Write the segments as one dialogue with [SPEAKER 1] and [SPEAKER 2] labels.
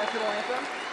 [SPEAKER 1] national anthem.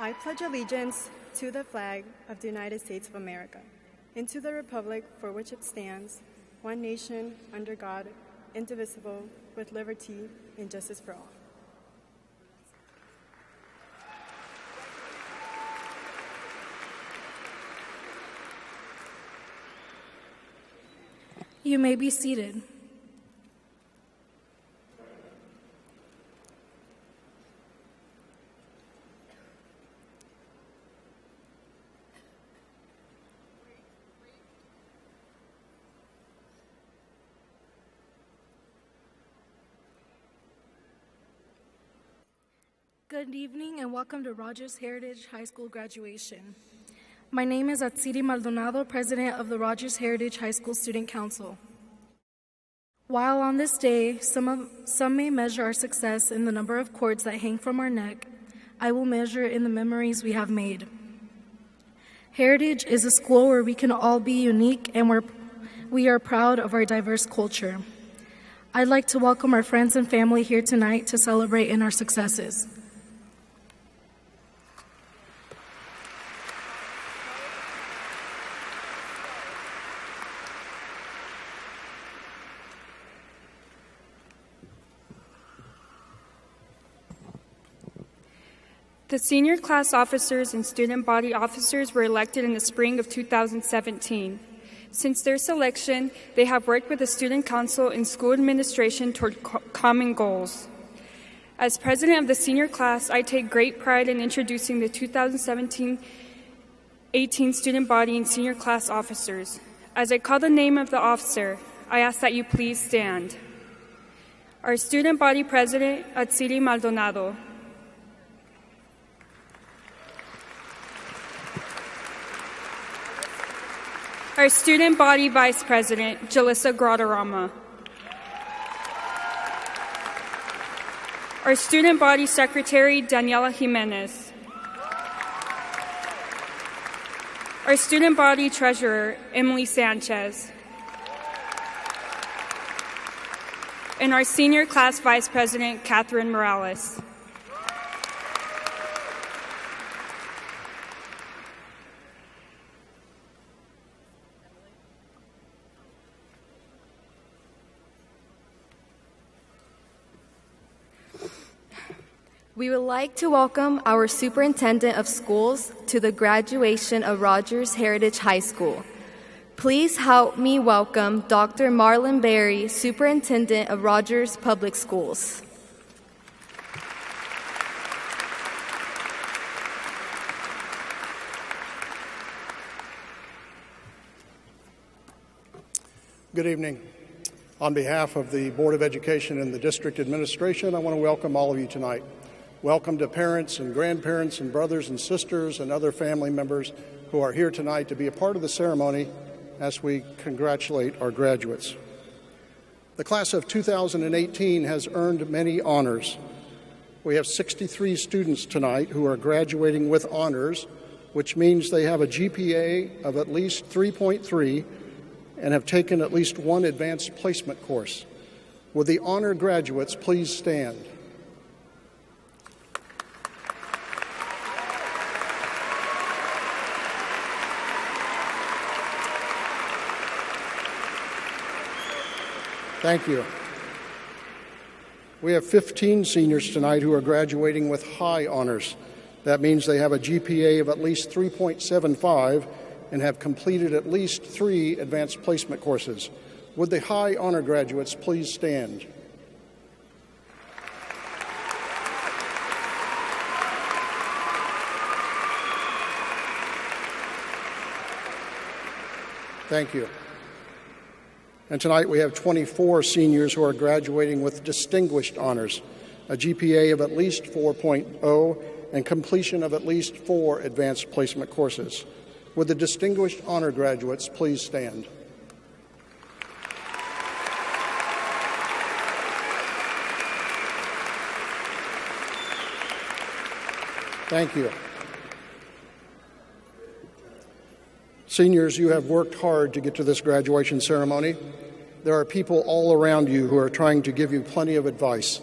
[SPEAKER 2] I pledge allegiance to the flag of the United States of America and to the republic for which it stands, one nation, under God, indivisible, with liberty and justice for all.
[SPEAKER 3] You may be seated. Good evening and welcome to Rogers Heritage High School graduation. My name is Atsiri Maldonado, President of the Rogers Heritage High School Student Council. While on this day, some may measure our success in the number of cords that hang from our neck, I will measure in the memories we have made. Heritage is a school where we can all be unique and where we are proud of our diverse culture. I'd like to welcome our friends and family here tonight to celebrate in our successes.
[SPEAKER 4] The senior class officers and student body officers were elected in the spring of 2017. Since their selection, they have worked with the student council and school administration toward common goals. As president of the senior class, I take great pride in introducing the 2017-18 student body and senior class officers. As I call the name of the officer, I ask that you please stand. Our student body president, Atsiri Maldonado. Our student body vice president, Jalissa Gradarama. Our student body secretary, Daniela Jimenez. Our student body treasurer, Emily Sanchez. and our senior class vice president, Catherine Morales.
[SPEAKER 1] We would like to welcome our Superintendent of Schools to the graduation of Rogers Heritage High School. Please help me welcome Dr. Marlon Berry, Superintendent of Rogers Public Schools.
[SPEAKER 5] Good evening. On behalf of the Board of Education and the District Administration, I want to welcome all of you tonight. Welcome to parents and grandparents and brothers and sisters and other family members who are here tonight to be a part of the ceremony as we congratulate our graduates. The class of 2018 has earned many honors. We have 63 students tonight who are graduating with honors, which means they have a GPA of at least 3.3 and have taken at least one advanced placement course. Would the honor graduates please stand? Thank you. We have 15 seniors tonight who are graduating with high honors. That means they have a GPA of at least 3.75 and have completed at least 3 advanced placement courses. Would the high honor graduates please stand? Thank you. And tonight we have 24 seniors who are graduating with distinguished honors, a GPA of at least 4.0 and completion of at least 4 advanced placement courses. Would the distinguished honor graduates please stand? Thank you. Seniors, you have worked hard to get to this graduation ceremony. There are people all around you who are trying to give you plenty of advice,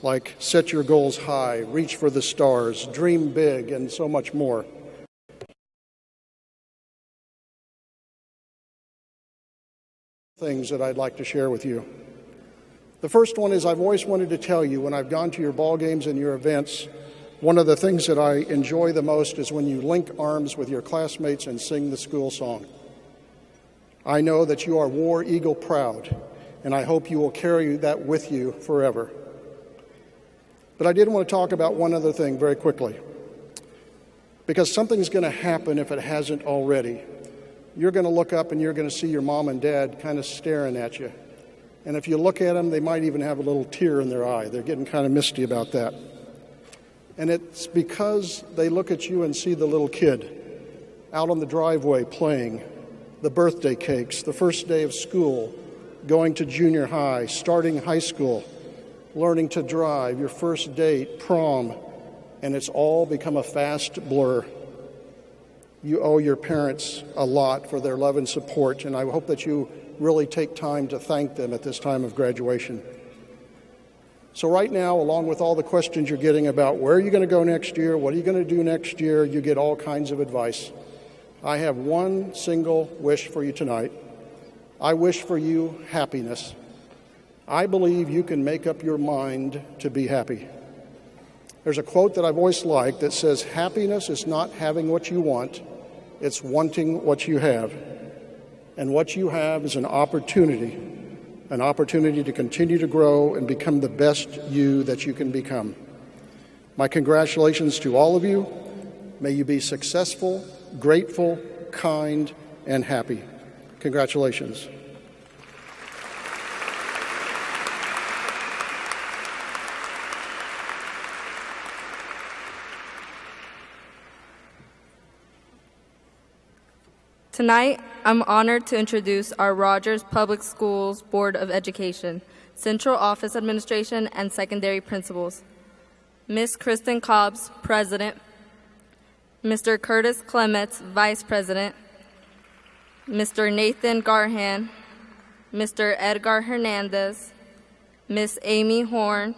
[SPEAKER 5] like set your goals high, reach for the stars, dream big, and so much more. Things that I'd like to share with you. The first one is I've always wanted to tell you when I've gone to your ball games and your events, one of the things that I enjoy the most is when you link arms with your classmates and sing the school song. I know that you are War Eagle proud, and I hope you will carry that with you forever. But I did want to talk about one other thing very quickly, because something's going to happen if it hasn't already. You're going to look up and you're going to see your mom and dad kind of staring at you. And if you look at them, they might even have a little tear in their eye. They're getting kind of misty about that. And it's because they look at you and see the little kid out on the driveway playing, the birthday cakes, the first day of school, going to junior high, starting high school, learning to drive, your first date, prom, and it's all become a fast blur. You owe your parents a lot for their love and support, and I hope that you really take time to thank them at this time of graduation. So right now, along with all the questions you're getting about where are you going to go next year, what are you going to do next year, you get all kinds of advice. I have one single wish for you tonight. I wish for you happiness. I believe you can make up your mind to be happy. There's a quote that I've always liked that says, happiness is not having what you want, it's wanting what you have. And what you have is an opportunity to continue to grow and become the best you that you can become. My congratulations to all of you. May you be successful, grateful, kind, and happy. Congratulations.
[SPEAKER 6] Tonight, I'm honored to introduce our Rogers Public Schools Board of Education, Central Office Administration, and Secondary Principals. Ms. Kristen Cobbs, President. Mr. Curtis Clements, Vice President. Mr. Nathan Garhan. Mr. Edgar Hernandez. Miss Amy Horn,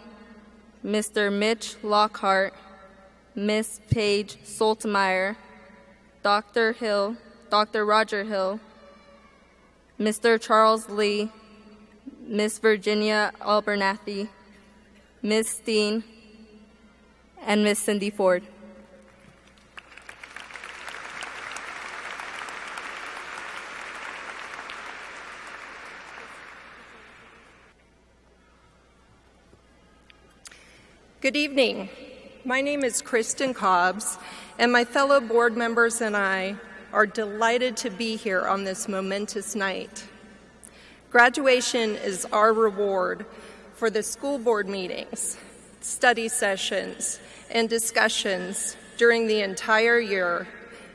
[SPEAKER 6] Mr. Mitch Lockhart, Miss Paige Soltmeyer, Dr. Roger Hill, Mr. Charles Lee, Miss Virginia Abernathy, Miss Steen, and Miss Cindy Ford.
[SPEAKER 7] Good evening. My name is Kristen Cobbs, and my fellow board members and I are delighted to be here on this momentous night. Graduation is our reward for the school board meetings, study sessions, and discussions during the entire year,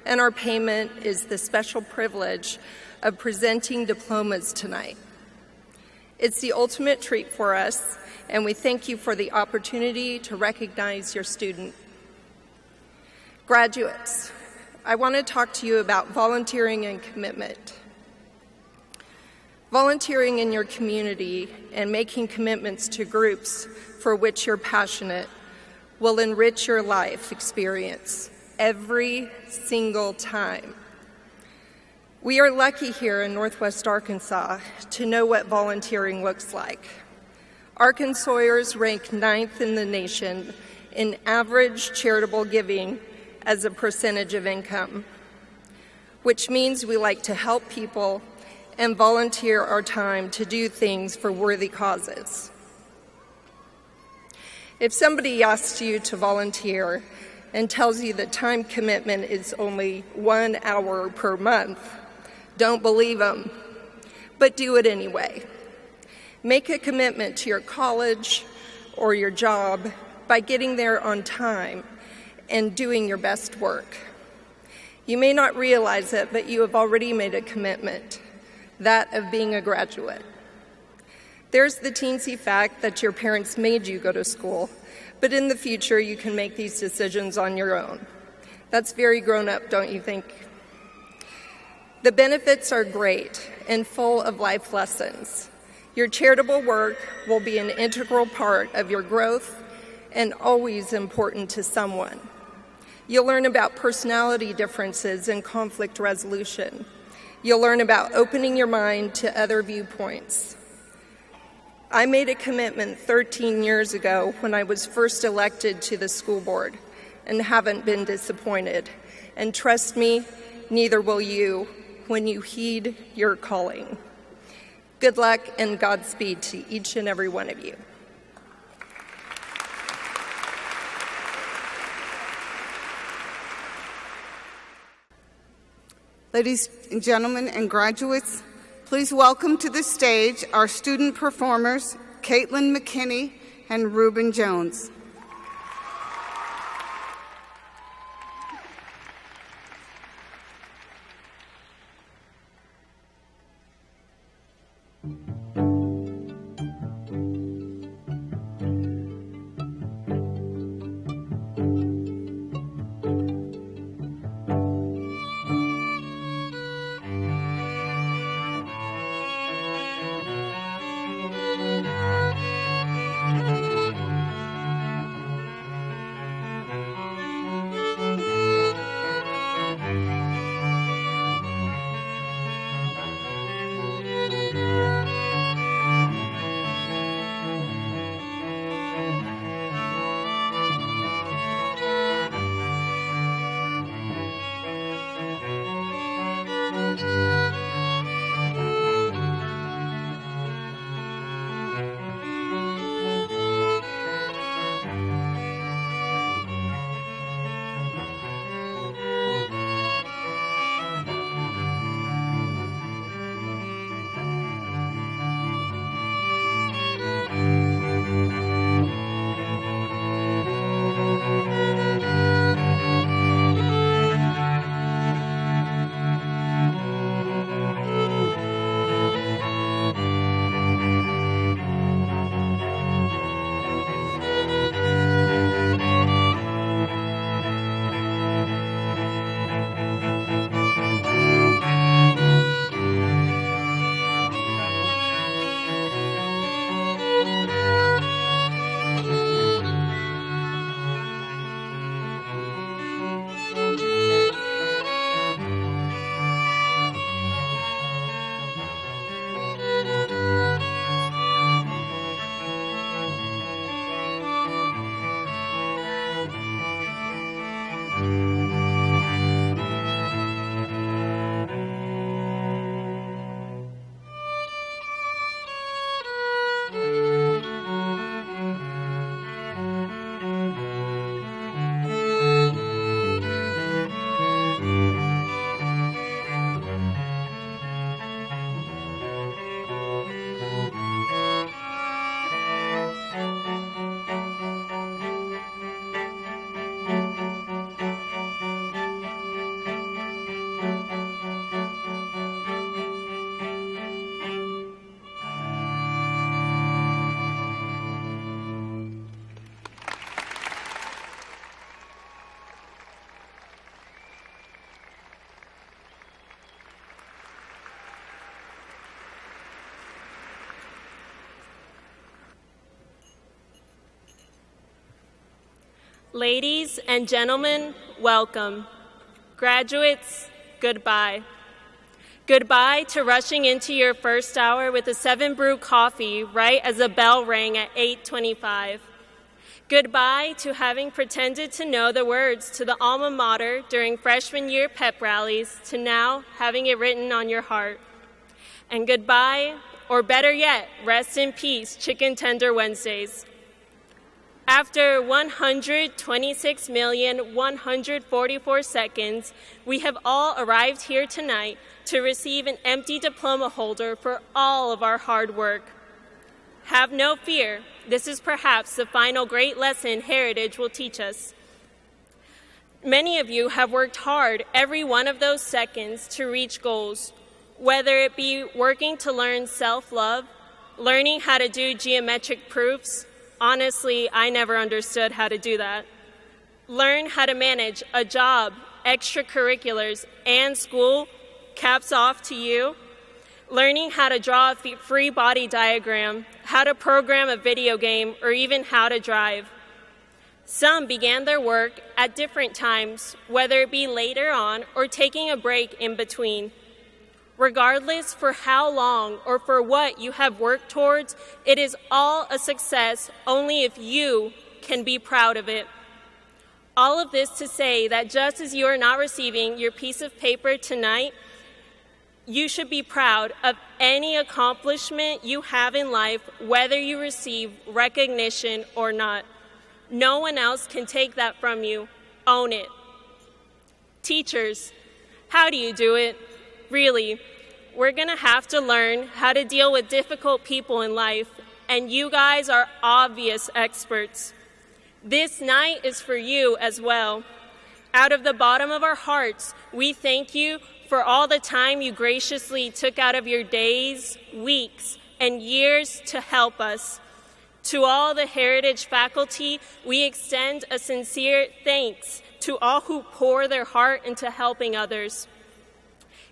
[SPEAKER 7] and our payment is the special privilege of presenting diplomas tonight. It's the ultimate treat for us, and we thank you for the opportunity to recognize your student. Graduates, I want to talk to you about volunteering and commitment. Volunteering in your community and making commitments to groups for which you're passionate will enrich your life experience every single time. We are lucky here in Northwest Arkansas to know what volunteering looks like. Arkansans rank 9th in the nation in average charitable giving as a percentage of income, which means we like to help people and volunteer our time to do things for worthy causes. If somebody asks you to volunteer and tells you the time commitment is only 1 hour per month, don't believe them, but do it anyway. Make a commitment to your college or your job by getting there on time and doing your best work. You may not realize it, but you have already made a commitment, that of being a graduate. There's the teensy fact that your parents made you go to school, but in the future you can make these decisions on your own. That's very grown up, don't you think? The benefits are great and full of life lessons. Your charitable work will be an integral part of your growth and always important to someone. You'll learn about personality differences and conflict resolution. You'll learn about opening your mind to other viewpoints. I made a commitment 13 years ago when I was first elected to the school board and haven't been disappointed. And trust me, neither will you when you heed your calling. Good luck and Godspeed to each and every one of you.
[SPEAKER 8] Ladies and gentlemen and graduates, please welcome to the stage our student performers, Caitlin McKinney and Reuben Jones.
[SPEAKER 9] Ladies and gentlemen, welcome. Graduates, goodbye. Goodbye to rushing into your first hour with a 7-brew coffee right as the bell rang at 8:25. Goodbye to having pretended to know the words to the alma mater during freshman year pep rallies to now having it written on your heart. And goodbye, or better yet, rest in peace, Chicken Tender Wednesdays. After 126,144 seconds, we have all arrived here tonight to receive an empty diploma holder for all of our hard work. Have no fear, this is perhaps the final great lesson Heritage will teach us. Many of you have worked hard every one of those seconds to reach goals, whether it be working to learn self-love, learning how to do geometric proofs. Honestly, I never understood how to do that. Learn how to manage a job, extracurriculars, and school. Caps off to you. Learning how to draw a free body diagram, how to program a video game, or even how to drive. Some began their work at different times, whether it be later on or taking a break in between. Regardless for how long or for what you have worked towards, it is all a success only if you can be proud of it. All of this to say that just as you are not receiving your piece of paper tonight, you should be proud of any accomplishment you have in life, whether you receive recognition or not. No one else can take that from you. Own it. Teachers, how do you do it? Really, we're going to have to learn how to deal with difficult people in life, and you guys are obvious experts. This night is for you as well. Out of the bottom of our hearts, we thank you for all the time you graciously took out of your days, weeks, and years to help us. To all the Heritage faculty, we extend a sincere thanks to all who pour their heart into helping others.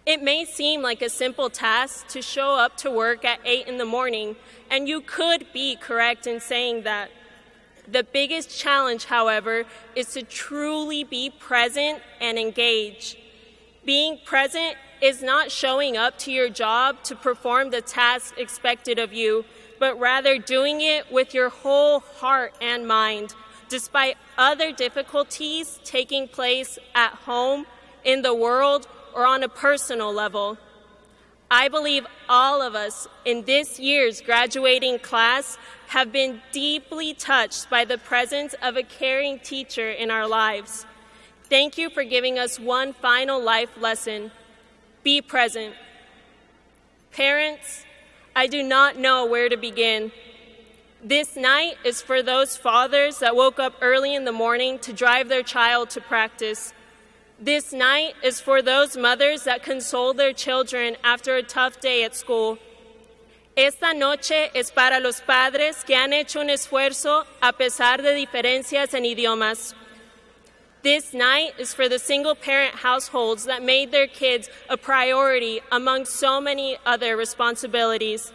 [SPEAKER 9] It may seem like a simple task to show up to work at 8 in the morning, and you could be correct in saying that. The biggest challenge, however, is to truly be present and engage. Being present is not showing up to your job to perform the task expected of you, but rather doing it with your whole heart and mind, despite other difficulties taking place at home, in the world, or on a personal level. I believe all of us in this year's graduating class have been deeply touched by the presence of a caring teacher in our lives. Thank you for giving us one final life lesson. Be present. Parents, I do not know where to begin. This night is for those fathers that woke up early in the morning to drive their child to practice. This night is for those mothers that console their children after a tough day at school. Esta noche es para los padres que han hecho un esfuerzo a pesar de diferencias en idiomas. This night is for the single-parent households that made their kids a priority among so many other responsibilities.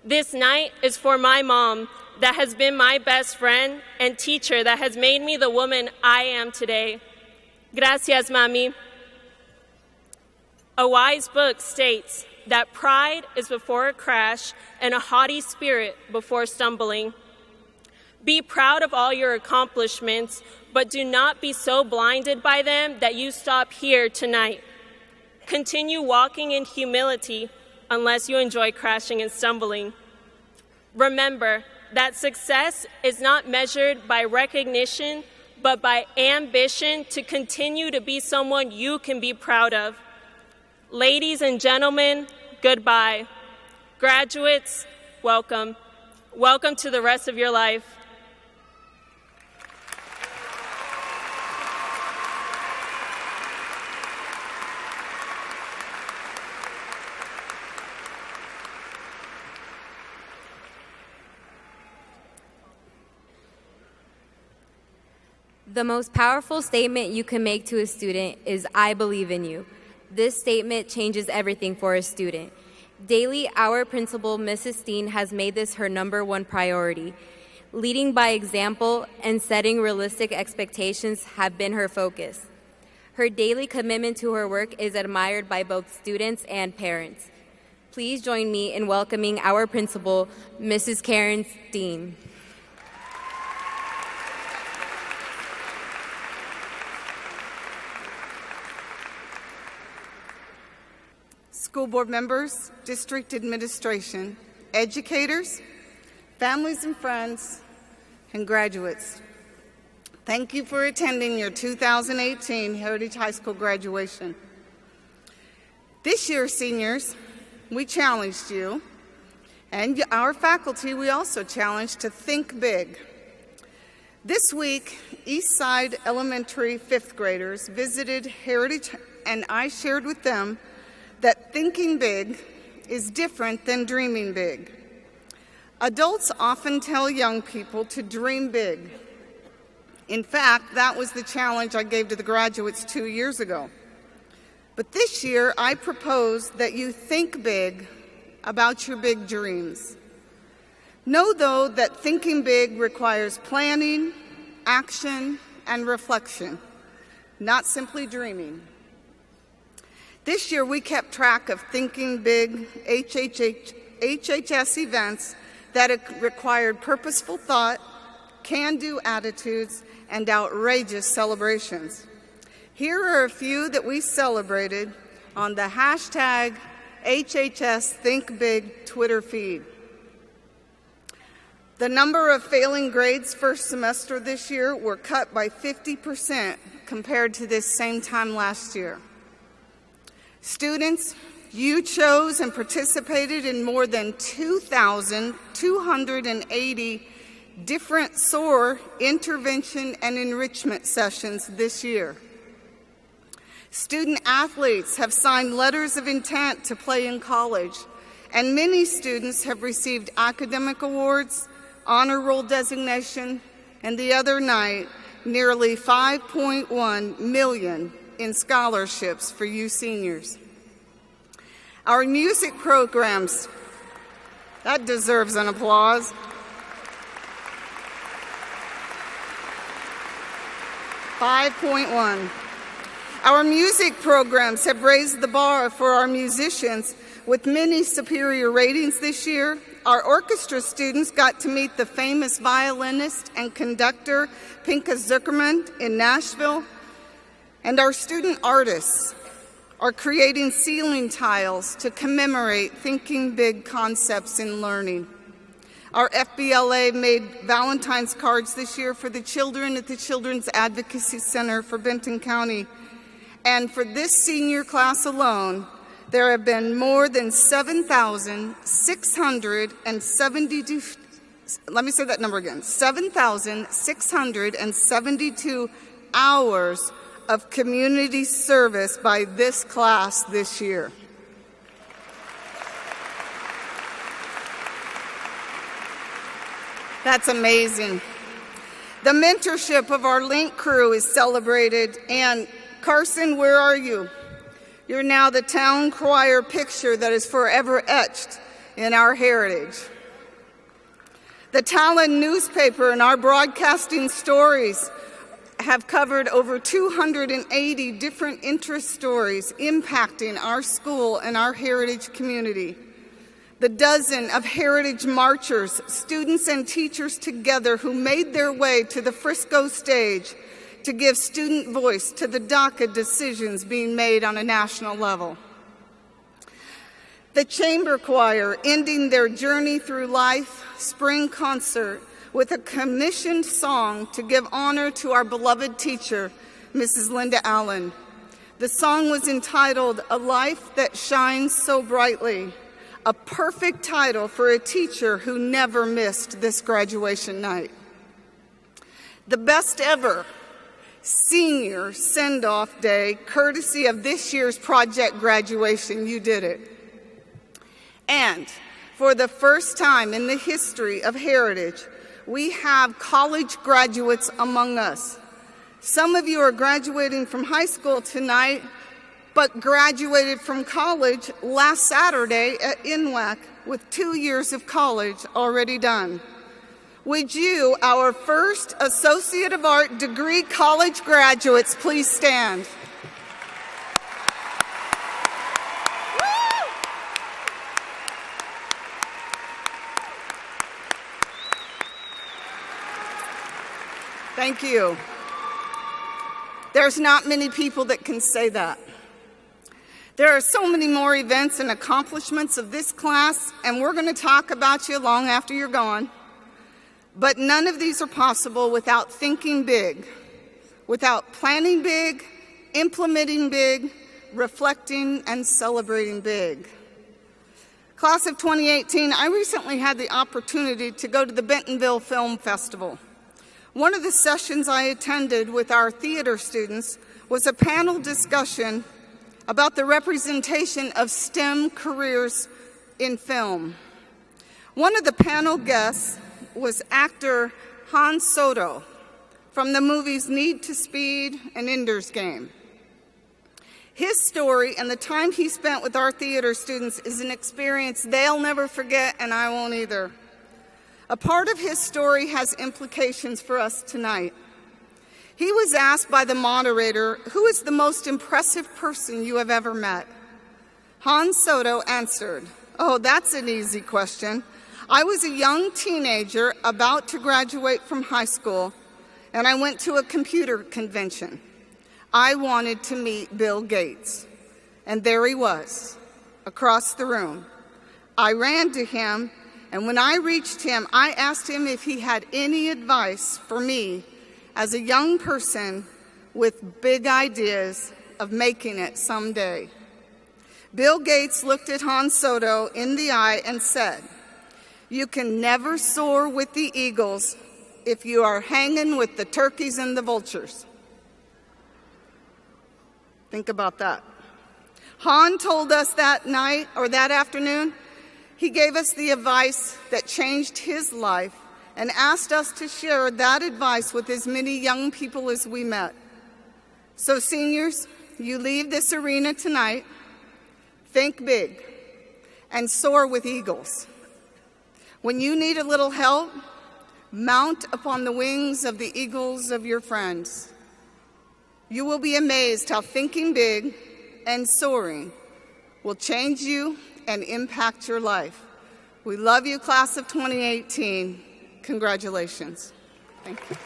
[SPEAKER 9] This night is for my mom that has been my best friend and teacher that has made me the woman I am today. Gracias, Mami. A wise book states that pride is before a crash and a haughty spirit before stumbling. Be proud of all your accomplishments, but do not be so blinded by them that you stop here tonight. Continue walking in humility unless you enjoy crashing and stumbling. Remember that success is not measured by recognition, but by ambition to continue to be someone you can be proud of. Ladies and gentlemen, goodbye. Graduates, welcome. Welcome to the rest of your life.
[SPEAKER 6] The most powerful statement you can make to a student is, "I believe in you." This statement changes everything for a student. Daily, our principal, Mrs. Steen, has made this her #1 priority.
[SPEAKER 10] Leading by example and setting realistic expectations have been her focus. Her daily commitment to her work is admired by both students and parents. Please join me in welcoming our principal, Mrs. Karen Steen.
[SPEAKER 8] School board members, district administration, educators, families and friends, and graduates. Thank you for attending your 2018 Heritage High School graduation. This year, seniors, we challenged you, and our faculty we also challenged to think big. This week, Eastside Elementary fifth graders visited Heritage, and I shared with them that thinking big is different than dreaming big. Adults often tell young people to dream big. In fact, that was the challenge I gave to the graduates 2 years ago. But this year, I propose that you think big about your big dreams. Know, though, that thinking big requires planning, action, and reflection, not simply dreaming. This year, we kept track of thinking big HHS events that required purposeful thought, can-do attitudes, and outrageous celebrations. Here are a few that we celebrated on the hashtag HHS Think Big Twitter feed. The number of failing grades first semester this year were cut by 50% compared to this same time last year. Students, you chose and participated in more than 2,280 different SOAR intervention and enrichment sessions this year. Student athletes have signed letters of intent to play in college, and many students have received academic awards, honor roll designation, and the other night, nearly $5.1 million in scholarships for you seniors. Our music programs, that deserves an applause. $5.1. Our music programs have raised the bar for our musicians with many superior ratings this year. Our orchestra students got to meet the famous violinist and conductor Pinka Zuckerman in Nashville. And our student artists are creating ceiling tiles to commemorate thinking big concepts in learning. Our FBLA made Valentine's cards this year for the children at the Children's Advocacy Center for Benton County. And for this senior class alone, there have been more than 7,672, let me say that number again, 7,672 hours of community service by this class this year. That's amazing. The mentorship of our Link crew is celebrated, and Carson, where are you? You're now the town choir picture that is forever etched in our heritage. The Talon newspaper and our broadcasting stories have covered over 280 different interest stories impacting our school and our heritage community. The dozen of heritage marchers, students and teachers together who made their way to the Frisco stage to give student voice to the DACA decisions being made on a national level. The chamber choir ending their Journey Through Life spring concert with a commissioned song to give honor to our beloved teacher, Mrs. Linda Allen. The song was entitled, "A Life That Shines So Brightly," a perfect title for a teacher who never missed this graduation night. The best ever senior send-off day, courtesy of this year's project graduation, you did it. And for the first time in the history of Heritage, we have college graduates among us. Some of you are graduating from high school tonight, but graduated from college last Saturday at INWAC with 2 years of college already done. Would you, our first Associate of Art degree college graduates, please stand? Thank you. There's not many people that can say that. There are so many more events and accomplishments of this class, and we're going to talk about you long after you're gone. But none of these are possible without thinking big, without planning big, implementing big, reflecting and celebrating big. Class of 2018, I recently had the opportunity to go to the Bentonville Film Festival. One of the sessions I attended with our theater students was a panel discussion about the representation of STEM careers in film. One of the panel guests was actor Han Soto from the movies Need to Speed and Ender's Game. His story and the time he spent with our theater students is an experience they'll never forget, and I won't either. A part of his story has implications for us tonight. He was asked by the moderator, "Who is the most impressive person you have ever met?" Han Soto answered, "Oh, that's an easy question. I was a young teenager about to graduate from high school, and I went to a computer convention. I wanted to meet Bill Gates, and there he was, across the room. I ran to him, and when I reached him, I asked him if he had any advice for me as a young person with big ideas of making it someday." Bill Gates looked at Han Soto in the eye and said, "You can never soar with the eagles if you are hanging with the turkeys and the vultures." Think about that. Han told us that night or that afternoon, he gave us the advice that changed his life and asked us to share that advice with as many young people as we met. So seniors, you leave this arena tonight, think big, and soar with eagles. When you need a little help, mount upon the wings of the eagles of your friends. You will be amazed how thinking big and soaring will change you and impact your life. We love you, class of 2018. Congratulations. Thank you.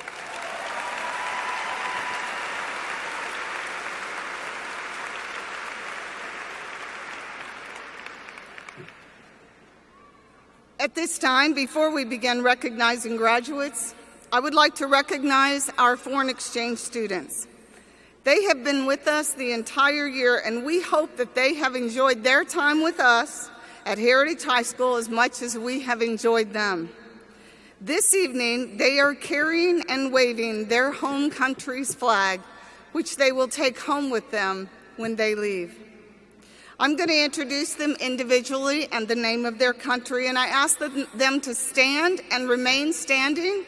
[SPEAKER 8] At this time, before we begin recognizing graduates, I would like to recognize our foreign exchange students. They have been with us the entire year, and we hope that they have enjoyed their time with us at Heritage High School as much as we have enjoyed them. This evening, they are carrying and waving their home country's flag, which they will take home with them when they leave. I'm going to introduce them individually and the name of their country, and I ask them to stand and remain standing,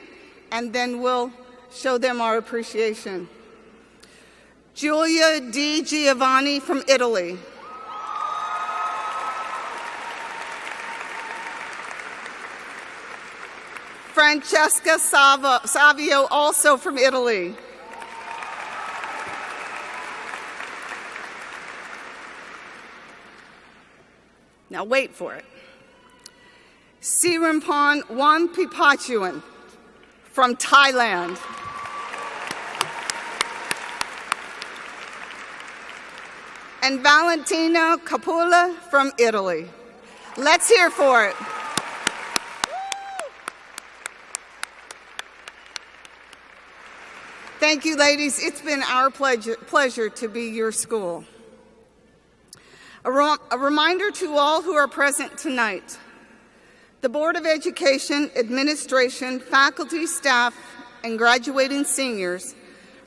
[SPEAKER 8] and then we'll show them our appreciation. Giulia Di Giovanni from Italy. Francesca Savio, also from Italy. Now wait for it. Sirampon Wanpipachuan from Thailand. And Valentina Capula from Italy. Let's hear for it. Thank you, ladies. It's been our pleasure to be your school. A reminder to all who are present tonight. The Board of Education, administration, faculty, staff, and graduating seniors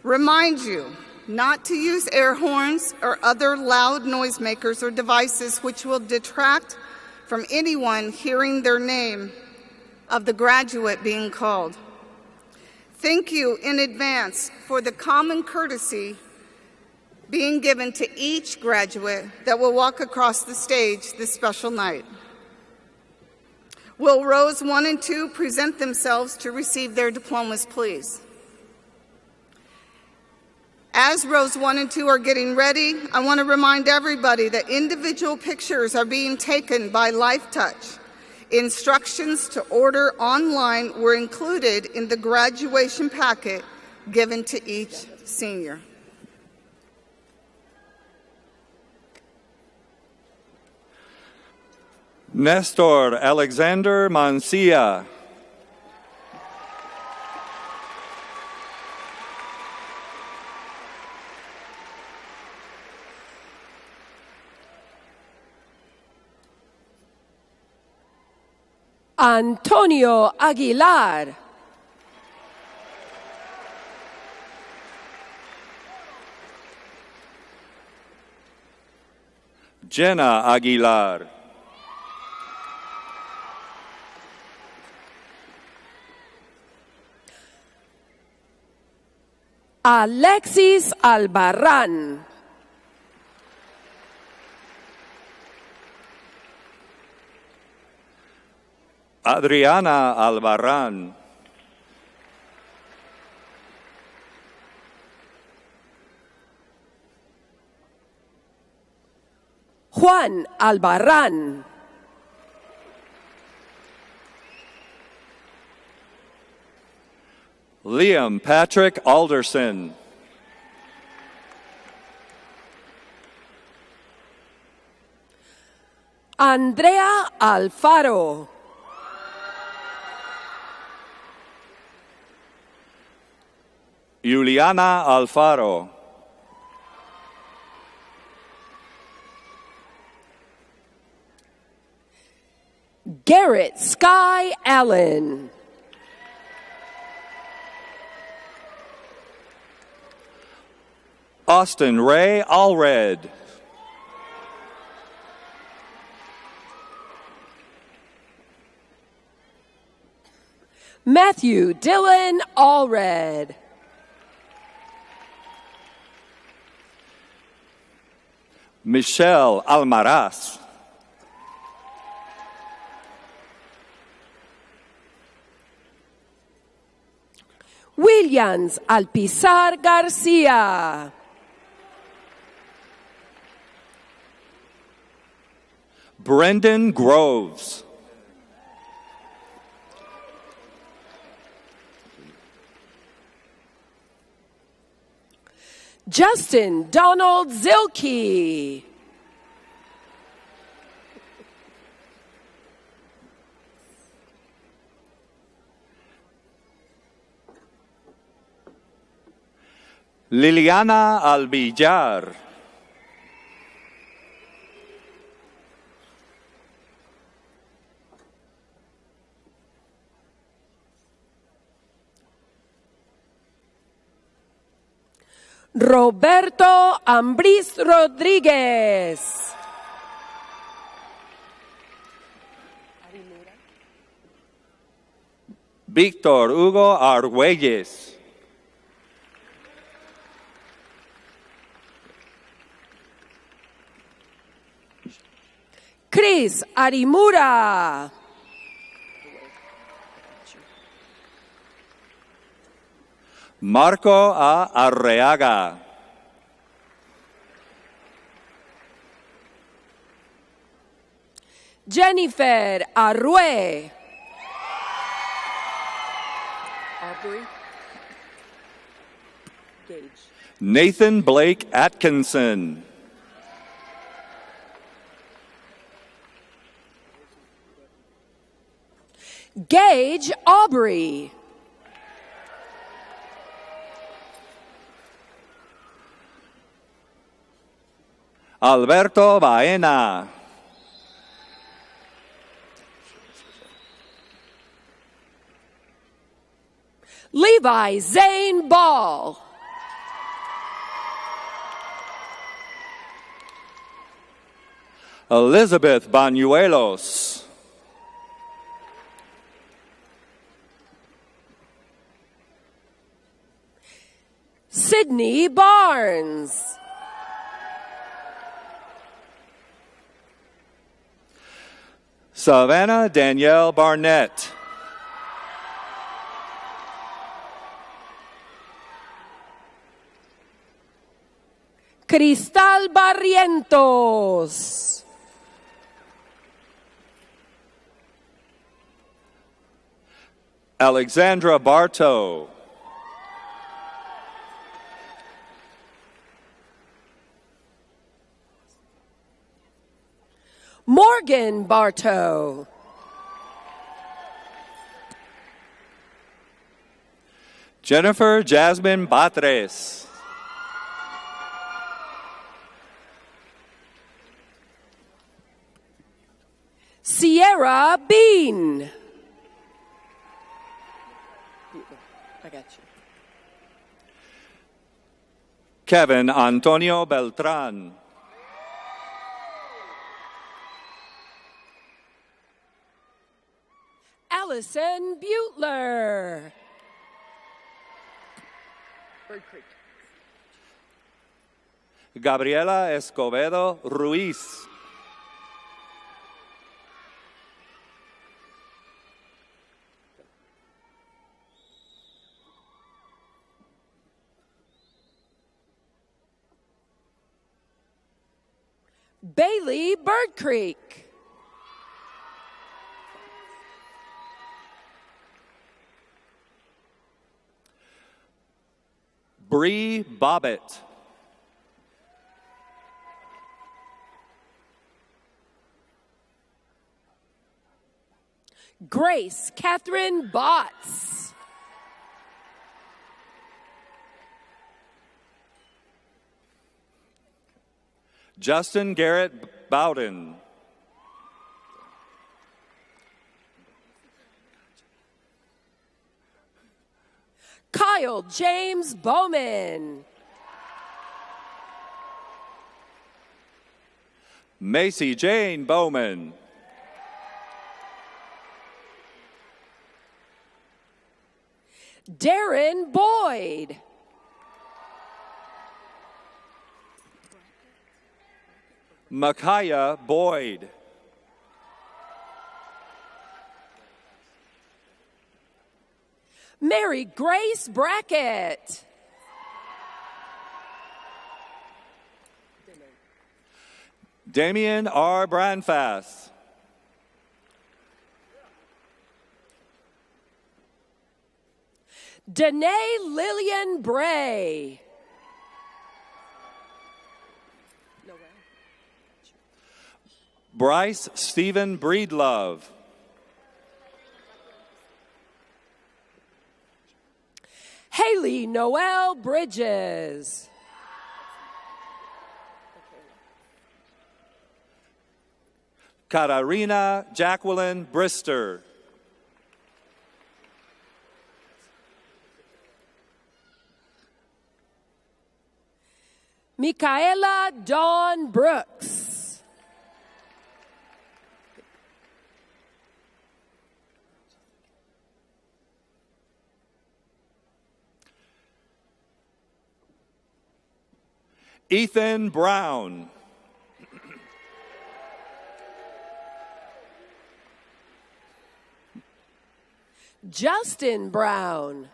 [SPEAKER 8] remind you not to use air horns or other loud noisemakers or devices which will detract from anyone hearing their name of the graduate being called. Thank you in advance for the common courtesy being given to each graduate that will walk across the stage this special night. Will rows 1 and 2 present themselves to receive their diplomas, please? As rows 1 and 2 are getting ready, I want to remind everybody that individual pictures are being taken by Life Touch. Instructions to order online were included in the graduation packet given to each senior.
[SPEAKER 11] Nestor Alexander Mancia.
[SPEAKER 12] Antonio Aguilar.
[SPEAKER 11] Jenna Aguilar.
[SPEAKER 12] Alexis Albarrán.
[SPEAKER 11] Adriana Albarrán.
[SPEAKER 12] Juan Albarrán.
[SPEAKER 11] Liam Patrick Alderson.
[SPEAKER 12] Andrea Alfaro.
[SPEAKER 11] Juliana Alfaro.
[SPEAKER 12] Garrett Sky Allen.
[SPEAKER 11] Austin Ray Allred.
[SPEAKER 12] Matthew Dylan Allred.
[SPEAKER 11] Michelle Almaraz.
[SPEAKER 12] Williams Alpizar Garcia.
[SPEAKER 11] Brendan Groves.
[SPEAKER 12] Justin Donald Zilke.
[SPEAKER 11] Liliana Albillar.
[SPEAKER 12] Roberto Ambris Rodríguez.
[SPEAKER 11] Víctor Hugo Argüelles.
[SPEAKER 12] Chris Arimura.
[SPEAKER 11] Marco A. Arreaga.
[SPEAKER 12] Jennifer Arrué.
[SPEAKER 11] Nathan Blake Atkinson.
[SPEAKER 12] Gage Aubrey.
[SPEAKER 11] Alberto Baena.
[SPEAKER 12] Levi Zane Ball.
[SPEAKER 11] Elizabeth Banuelos.
[SPEAKER 12] Sydney Barnes.
[SPEAKER 11] Savannah Danielle Barnett.
[SPEAKER 12] Cristal Barrientos.
[SPEAKER 11] Alexandra Bartow.
[SPEAKER 12] Morgan Bartow.
[SPEAKER 11] Jennifer Jasmine Batres.
[SPEAKER 12] Sierra Bean. I got you.
[SPEAKER 11] Kevin Antonio Beltran.
[SPEAKER 12] Allison Butler.
[SPEAKER 11] Gabriela Escobedo Ruiz.
[SPEAKER 12] Bailey Bird Creek.
[SPEAKER 11] Bree Bobbitt.
[SPEAKER 12] Grace Catherine Botts.
[SPEAKER 11] Justin Garrett Bowden.
[SPEAKER 12] Kyle James Bowman.
[SPEAKER 11] Macy Jane Bowman.
[SPEAKER 12] Darren Boyd.
[SPEAKER 11] Micaiah Boyd.
[SPEAKER 12] Mary Grace Brackett.
[SPEAKER 11] Damian R. Branfass.
[SPEAKER 12] Danae Lillian Bray.
[SPEAKER 11] Bryce Stephen Breedlove.
[SPEAKER 12] Haley Noel Bridges.
[SPEAKER 11] Katarina Jacqueline Brister.
[SPEAKER 12] Michaela Dawn Brooks.
[SPEAKER 11] Ethan Brown.
[SPEAKER 12] Justin Brown.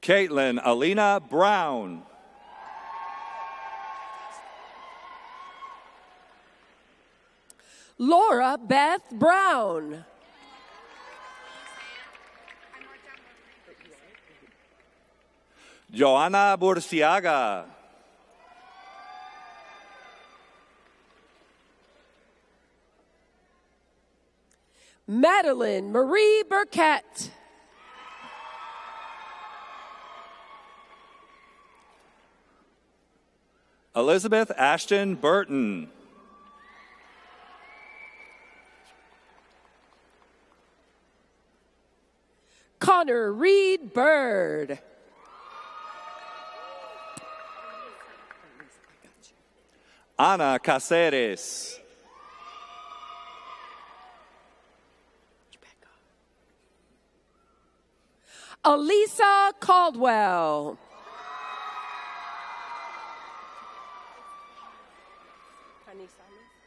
[SPEAKER 11] Caitlin Alina Brown.
[SPEAKER 12] Laura Beth Brown.
[SPEAKER 11] Joanna Burciaga.
[SPEAKER 12] Madeline Marie Burkett.
[SPEAKER 11] Elizabeth Ashton Burton.
[SPEAKER 12] Connor Reed Bird.
[SPEAKER 11] Ana Caceres.
[SPEAKER 12] Elisa Caldwell.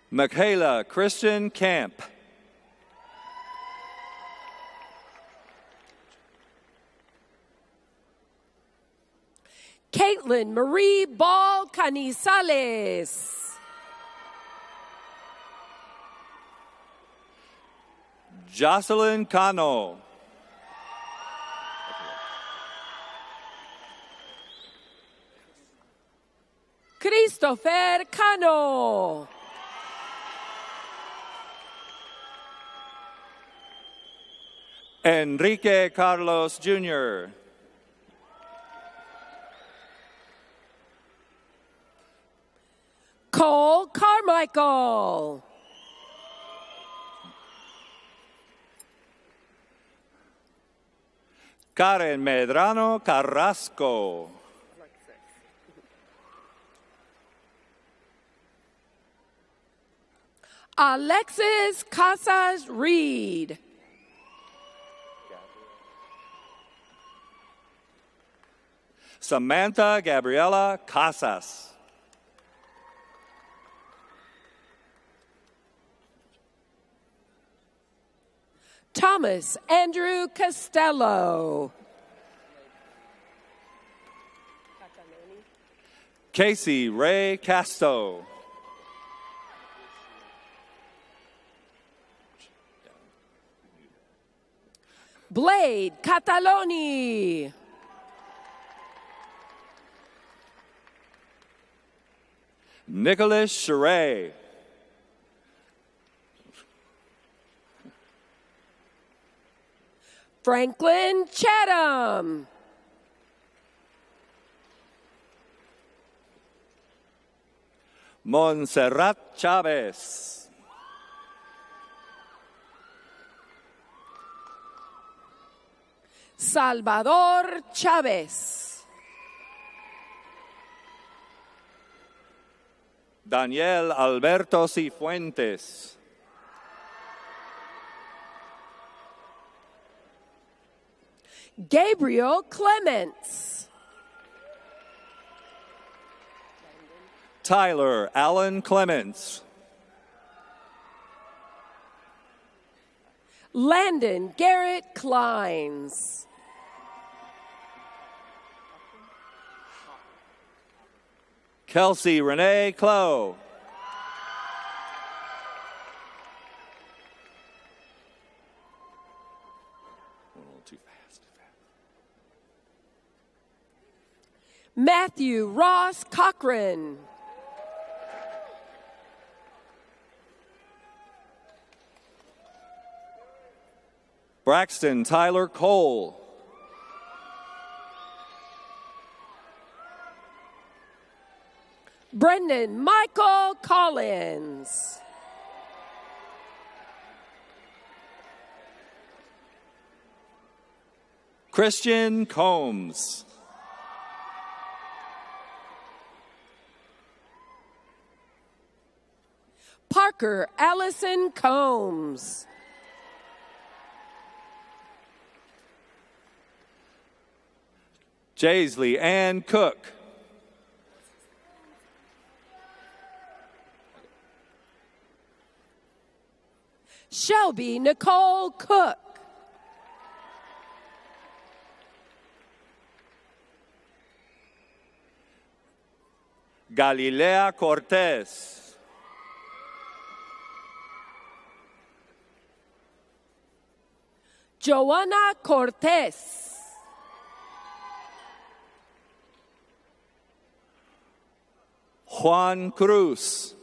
[SPEAKER 11] Michaela Christian Camp.
[SPEAKER 12] Caitlin Marie Ball Canizales.
[SPEAKER 11] Jocelyn Cano.
[SPEAKER 12] Christopher Cano.
[SPEAKER 11] Enrique Carlos Jr.
[SPEAKER 12] Cole Carmichael.
[SPEAKER 11] Karen Medrano Carrasco.
[SPEAKER 12] Alexis Casas Reed.
[SPEAKER 11] Samantha Gabriela Casas.
[SPEAKER 12] Thomas Andrew Costello.
[SPEAKER 11] Casey Ray Casto.
[SPEAKER 12] Blade Cataloni.
[SPEAKER 11] Nicholas Sherray.
[SPEAKER 12] Franklin Chatham.
[SPEAKER 11] Montserrat Chavez.
[SPEAKER 12] Salvador Chavez.
[SPEAKER 11] Daniel Alberto Cifuentes.
[SPEAKER 12] Gabriel Clements.
[SPEAKER 11] Tyler Allen Clements.
[SPEAKER 12] Landon Garrett Kleins.
[SPEAKER 11] Kelsey Renee Clow. A little too fast.
[SPEAKER 12] Matthew Ross Cochran.
[SPEAKER 11] Braxton Tyler Cole.
[SPEAKER 12] Brendan Michael Collins.
[SPEAKER 11] Christian Combs.
[SPEAKER 12] Parker Allison Combs.
[SPEAKER 11] Jaisley Ann Cook.
[SPEAKER 12] Shelby Nicole Cook.
[SPEAKER 11] Galilea Cortez.
[SPEAKER 12] Joanna Cortez.
[SPEAKER 11] Juan Cruz.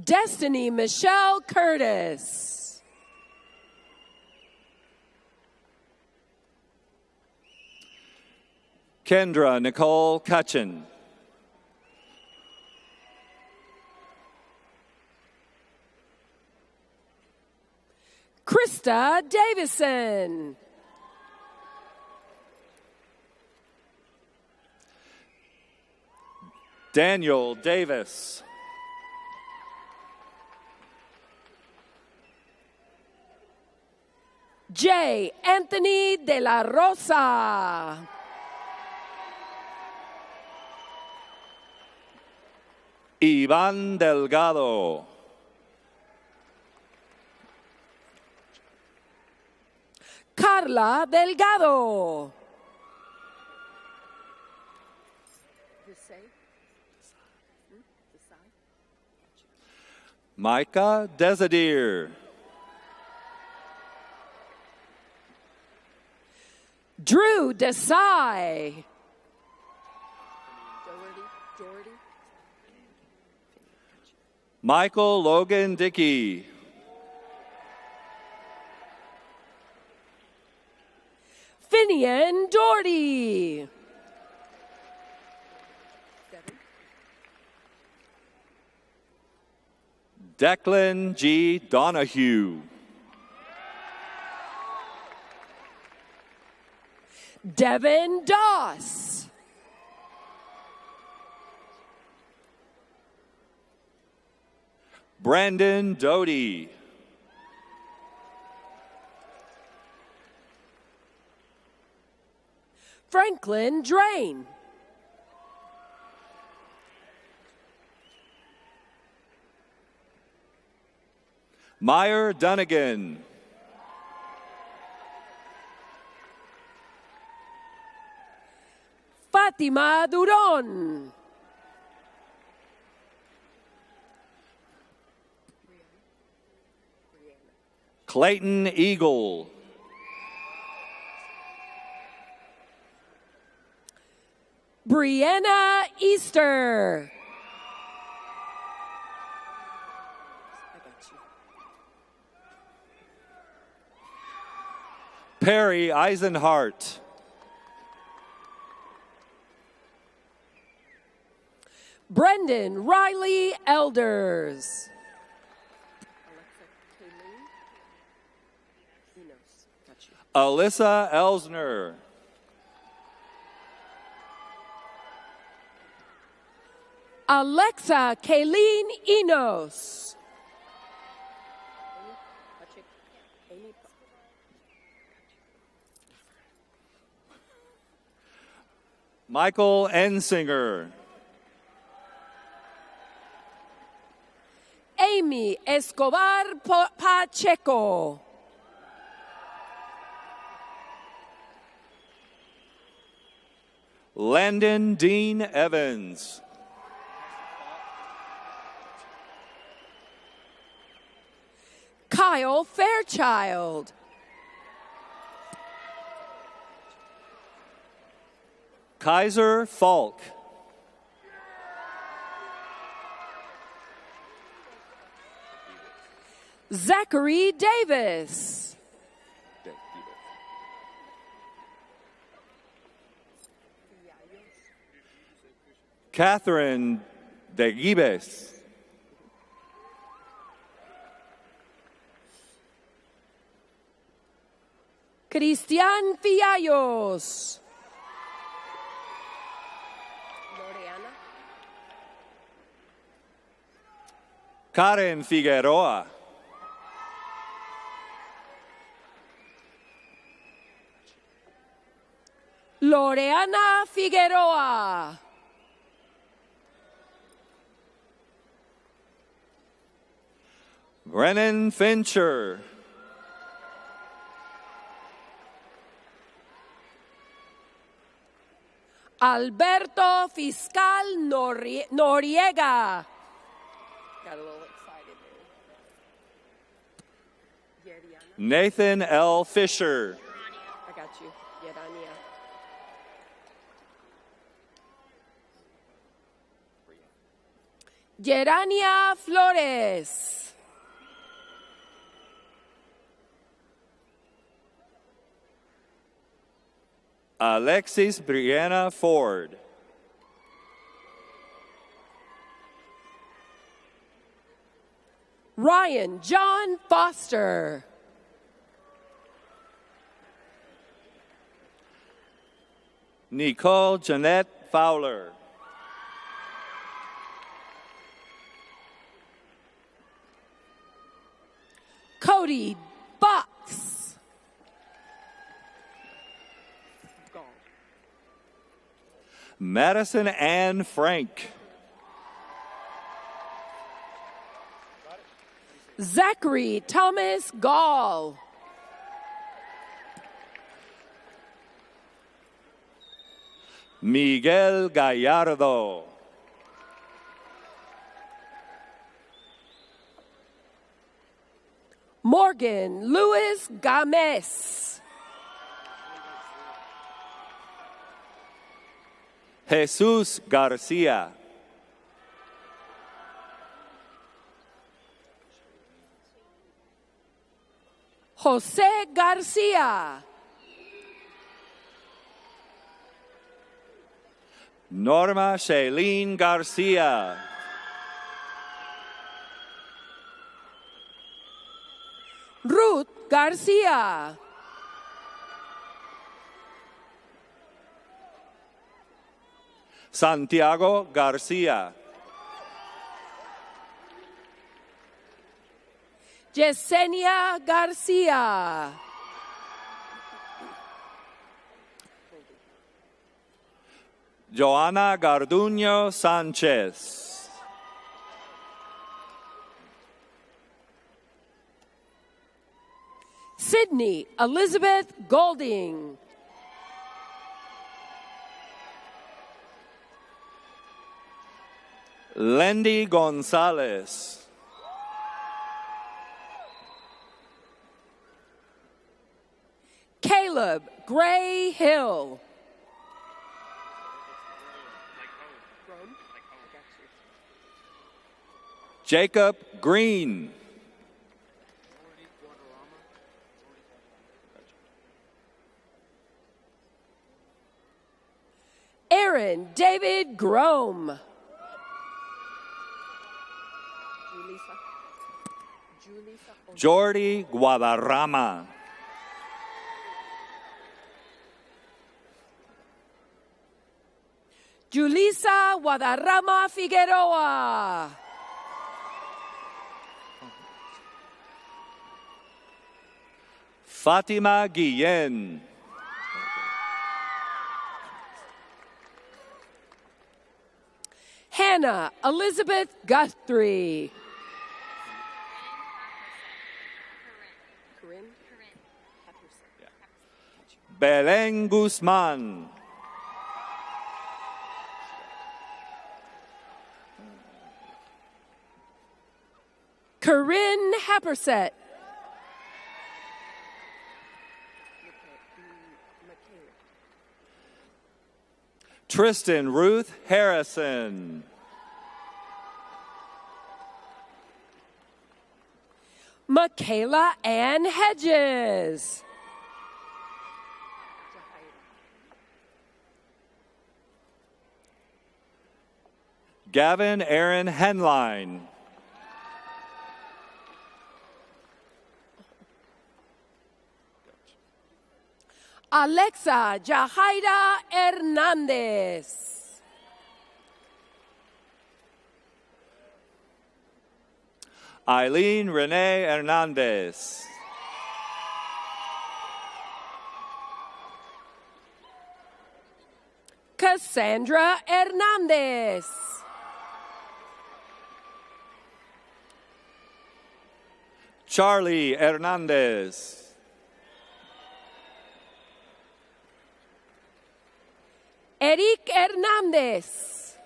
[SPEAKER 12] Destiny Michelle Curtis.
[SPEAKER 11] Kendra Nicole Cutchin.
[SPEAKER 12] Krista Davison.
[SPEAKER 11] Daniel Davis.
[SPEAKER 12] J. Anthony de la Rosa.
[SPEAKER 11] Iván Delgado.
[SPEAKER 12] Carla Delgado.
[SPEAKER 11] Micah Desideer.
[SPEAKER 12] Drew Desai.
[SPEAKER 11] Michael Logan Dickey.
[SPEAKER 12] Finian Doherty.
[SPEAKER 11] Declan G. Donahue.
[SPEAKER 12] Devin Doss.
[SPEAKER 11] Brandon Doty.
[SPEAKER 12] Franklin Drain.
[SPEAKER 11] Meyer Dunnigan.
[SPEAKER 12] Fatima Duron.
[SPEAKER 11] Clayton Eagle.
[SPEAKER 12] Brianna Easter.
[SPEAKER 11] Perry Eisenhart.
[SPEAKER 12] Brendan Riley Elders.
[SPEAKER 11] Alyssa Elsner.
[SPEAKER 12] Alexa Kayleen Enos.
[SPEAKER 11] Michael Ensinger.
[SPEAKER 12] Amy Escobar Pacheco.
[SPEAKER 11] Landon Dean Evans.
[SPEAKER 12] Kyle Fairchild.
[SPEAKER 11] Kaiser Falk.
[SPEAKER 12] Zachary Davis.
[SPEAKER 11] Catherine De Gibes.
[SPEAKER 12] Cristian Fiallos.
[SPEAKER 11] Karen Figueroa.
[SPEAKER 12] Loreana Figueroa.
[SPEAKER 11] Brennan Fincher.
[SPEAKER 12] Alberto Fiscal Noriega. Got a little excited there.
[SPEAKER 11] Nathan L. Fisher.
[SPEAKER 12] I got you. Yerania Flores.
[SPEAKER 11] Alexis Brianna Ford.
[SPEAKER 12] Ryan John Foster.
[SPEAKER 11] Nicole Jeanette Fowler.
[SPEAKER 12] Cody Box.
[SPEAKER 11] Madison Ann Frank.
[SPEAKER 12] Zachary Thomas Gall.
[SPEAKER 11] Miguel Gallardo.
[SPEAKER 12] Morgan Luis Games.
[SPEAKER 11] Jesus Garcia.
[SPEAKER 12] Jose Garcia.
[SPEAKER 11] Norma Shailene Garcia.
[SPEAKER 12] Ruth Garcia.
[SPEAKER 11] Santiago Garcia.
[SPEAKER 12] Yesenia Garcia.
[SPEAKER 11] Joana Garduño Sanchez.
[SPEAKER 12] Sydney Elizabeth Golding.
[SPEAKER 11] Lendy Gonzalez.
[SPEAKER 12] Caleb Gray Hill.
[SPEAKER 11] Jacob Green.
[SPEAKER 12] Aaron David Grome.
[SPEAKER 11] Jordi Guadarrama.
[SPEAKER 12] Julissa Guadarrama Figueroa.
[SPEAKER 11] Fatima Guillen.
[SPEAKER 12] Hannah Elizabeth Guthrie.
[SPEAKER 11] Belén Guzmán.
[SPEAKER 12] Corinne Happerset.
[SPEAKER 11] Tristan Ruth Harrison.
[SPEAKER 12] Michaela Ann Hedges.
[SPEAKER 11] Gavin Aaron Henline.
[SPEAKER 12] Alexa Jahaira Hernandez.
[SPEAKER 11] Eileen Renee Hernandez.
[SPEAKER 12] Cassandra Hernandez.
[SPEAKER 11] Charlie Hernandez.
[SPEAKER 12] Eric Hernandez.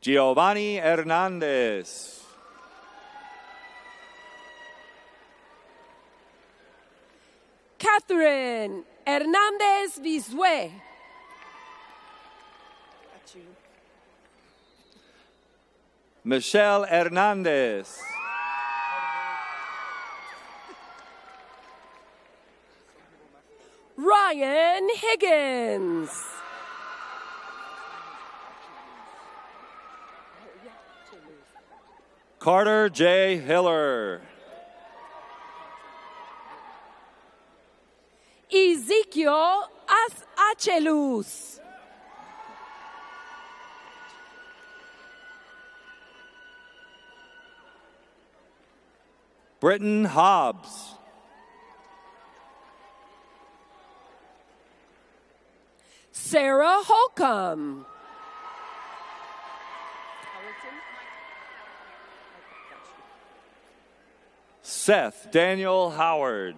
[SPEAKER 11] Giovanni Hernandez.
[SPEAKER 12] Catherine Hernandez Bisue.
[SPEAKER 11] Michelle Hernandez.
[SPEAKER 12] Ryan Higgins.
[SPEAKER 11] Carter J. Hiller.
[SPEAKER 12] Ezekiel Acheluz.
[SPEAKER 11] Britton Hobbs.
[SPEAKER 12] Sarah Holcomb.
[SPEAKER 11] Seth Daniel Howard.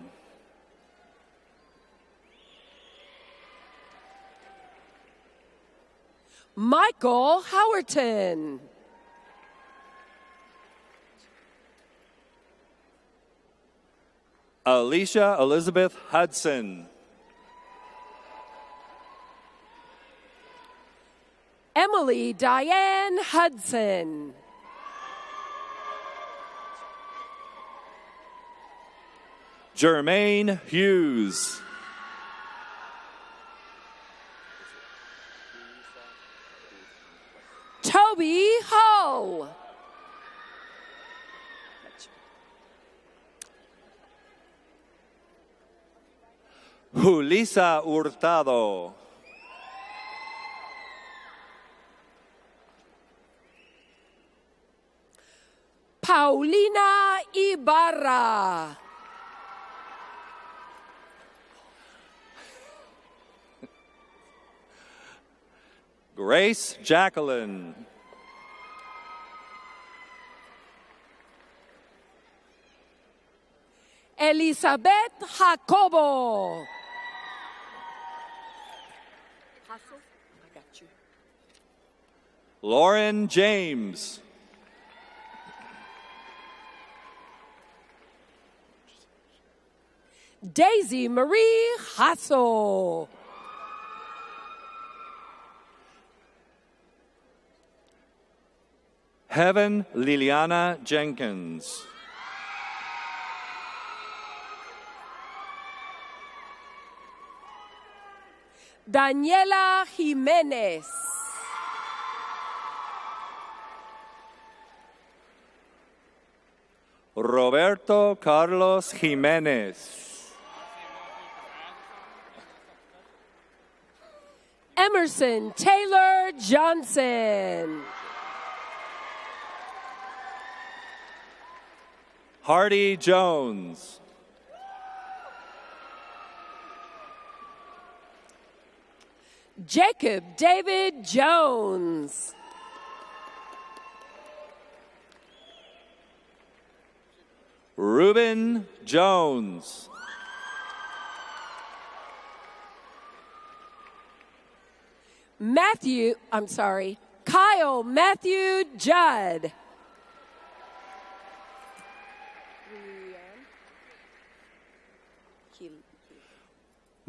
[SPEAKER 12] Michael Howerton.
[SPEAKER 11] Alicia Elizabeth Hudson.
[SPEAKER 12] Emily Diane Hudson.
[SPEAKER 11] Jermaine Hughes.
[SPEAKER 12] Toby Hull.
[SPEAKER 11] Julissa Hurtado.
[SPEAKER 12] Paulina Ibarra.
[SPEAKER 11] Grace Jacqueline.
[SPEAKER 12] Elizabeth Jacobo.
[SPEAKER 11] Lauren James.
[SPEAKER 12] Daisy Marie Hassel.
[SPEAKER 11] Heaven Liliana Jenkins.
[SPEAKER 12] Daniela Jimenez.
[SPEAKER 11] Roberto Carlos Jimenez.
[SPEAKER 12] Emerson Taylor Johnson.
[SPEAKER 11] Hardy Jones.
[SPEAKER 12] Jacob David Jones.
[SPEAKER 11] Reuben Jones.
[SPEAKER 12] Kyle Matthew Judd.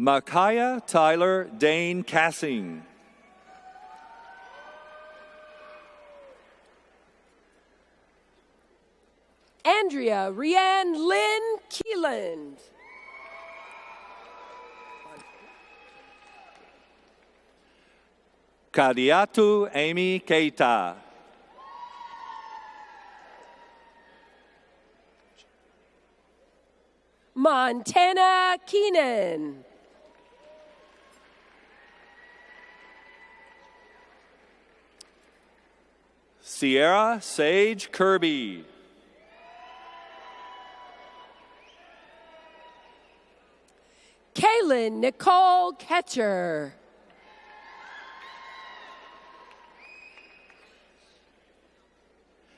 [SPEAKER 11] Micaiah Tyler Dane Cassing.
[SPEAKER 12] Andrea Rianne Lynn Keeland.
[SPEAKER 11] Kadiatu Amy Keita.
[SPEAKER 12] Montana Keenan.
[SPEAKER 11] Sierra Sage Kirby.
[SPEAKER 12] Kaylin Nicole Ketcher.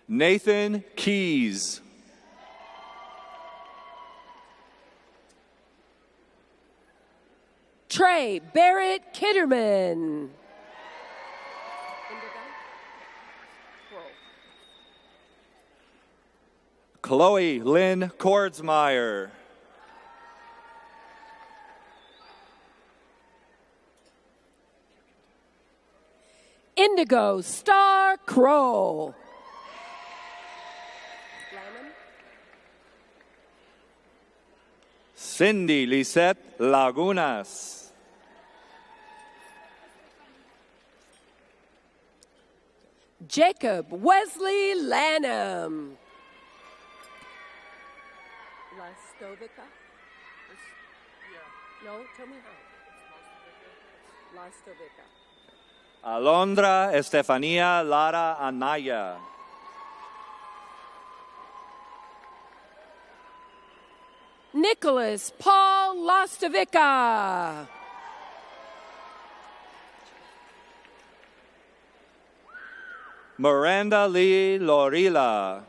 [SPEAKER 11] Nathan Keys.
[SPEAKER 12] Trey Barrett Kitterman.
[SPEAKER 11] Chloe Lynn Kordsmeyer.
[SPEAKER 12] Indigo Star Crow.
[SPEAKER 11] Cindy Lisette Lagunas.
[SPEAKER 12] Jacob Wesley Lanham. Lastovica? No, tell me how. Lastovica.
[SPEAKER 11] Alondra Estefania Lara Anaya.
[SPEAKER 12] Nicholas Paul Lastovica.
[SPEAKER 11] Miranda Lee Lorila.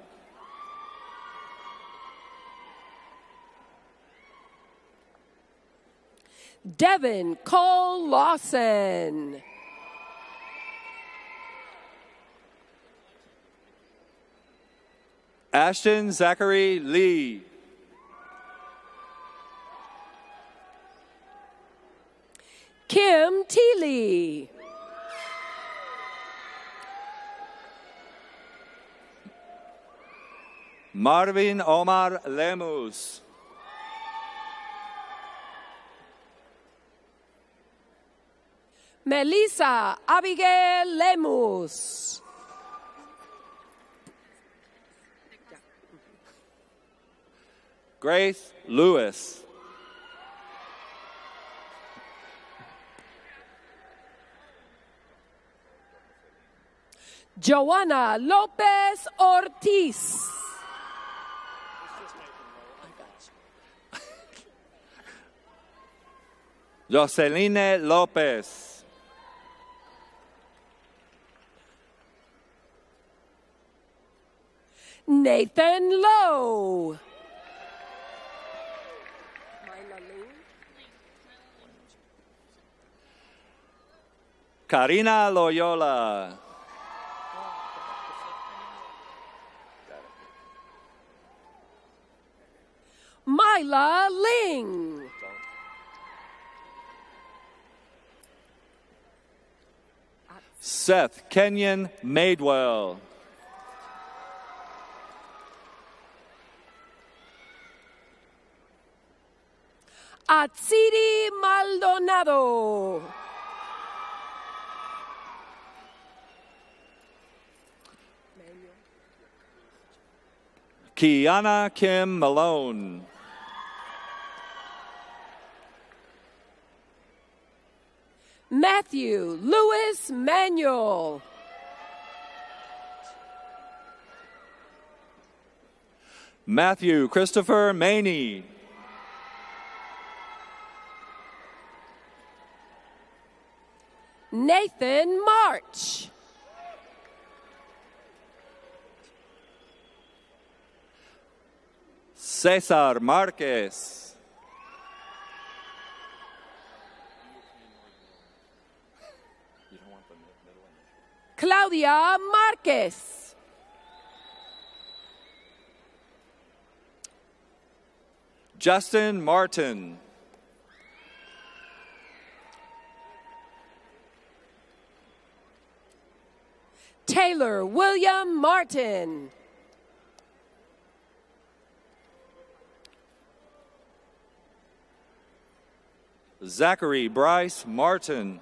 [SPEAKER 12] Devin Cole Lawson.
[SPEAKER 11] Ashton Zachary Lee.
[SPEAKER 12] Kim Teeley.
[SPEAKER 11] Marvin Omar Lemus.
[SPEAKER 12] Melissa Abigail Lemus.
[SPEAKER 11] Grace Lewis.
[SPEAKER 12] Joanna Lopez Ortiz.
[SPEAKER 11] Joseline Lopez.
[SPEAKER 12] Nathan Lowe.
[SPEAKER 11] Karina Loyola.
[SPEAKER 12] Myla Ling.
[SPEAKER 11] Seth Kenyon Madewell.
[SPEAKER 12] Atsiri Maldonado.
[SPEAKER 11] Kiana Kim Malone.
[SPEAKER 12] Matthew Lewis Manuel.
[SPEAKER 11] Matthew Christopher Maney.
[SPEAKER 12] Nathan March.
[SPEAKER 11] Cesar Marquez.
[SPEAKER 12] Claudia Marquez.
[SPEAKER 11] Justin Martin.
[SPEAKER 12] Taylor William Martin.
[SPEAKER 11] Zachary Bryce Martin.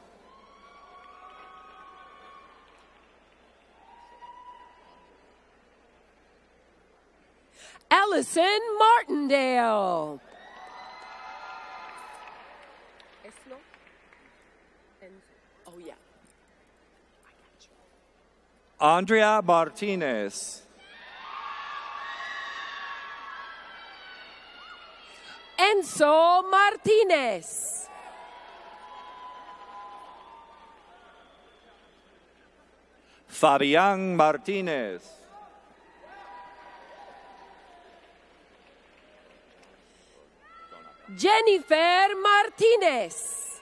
[SPEAKER 12] Allison Martindale. Oh, yeah.
[SPEAKER 11] Andrea Martinez.
[SPEAKER 12] Enzo Martinez.
[SPEAKER 11] Fabian Martinez.
[SPEAKER 12] Jennifer Martinez.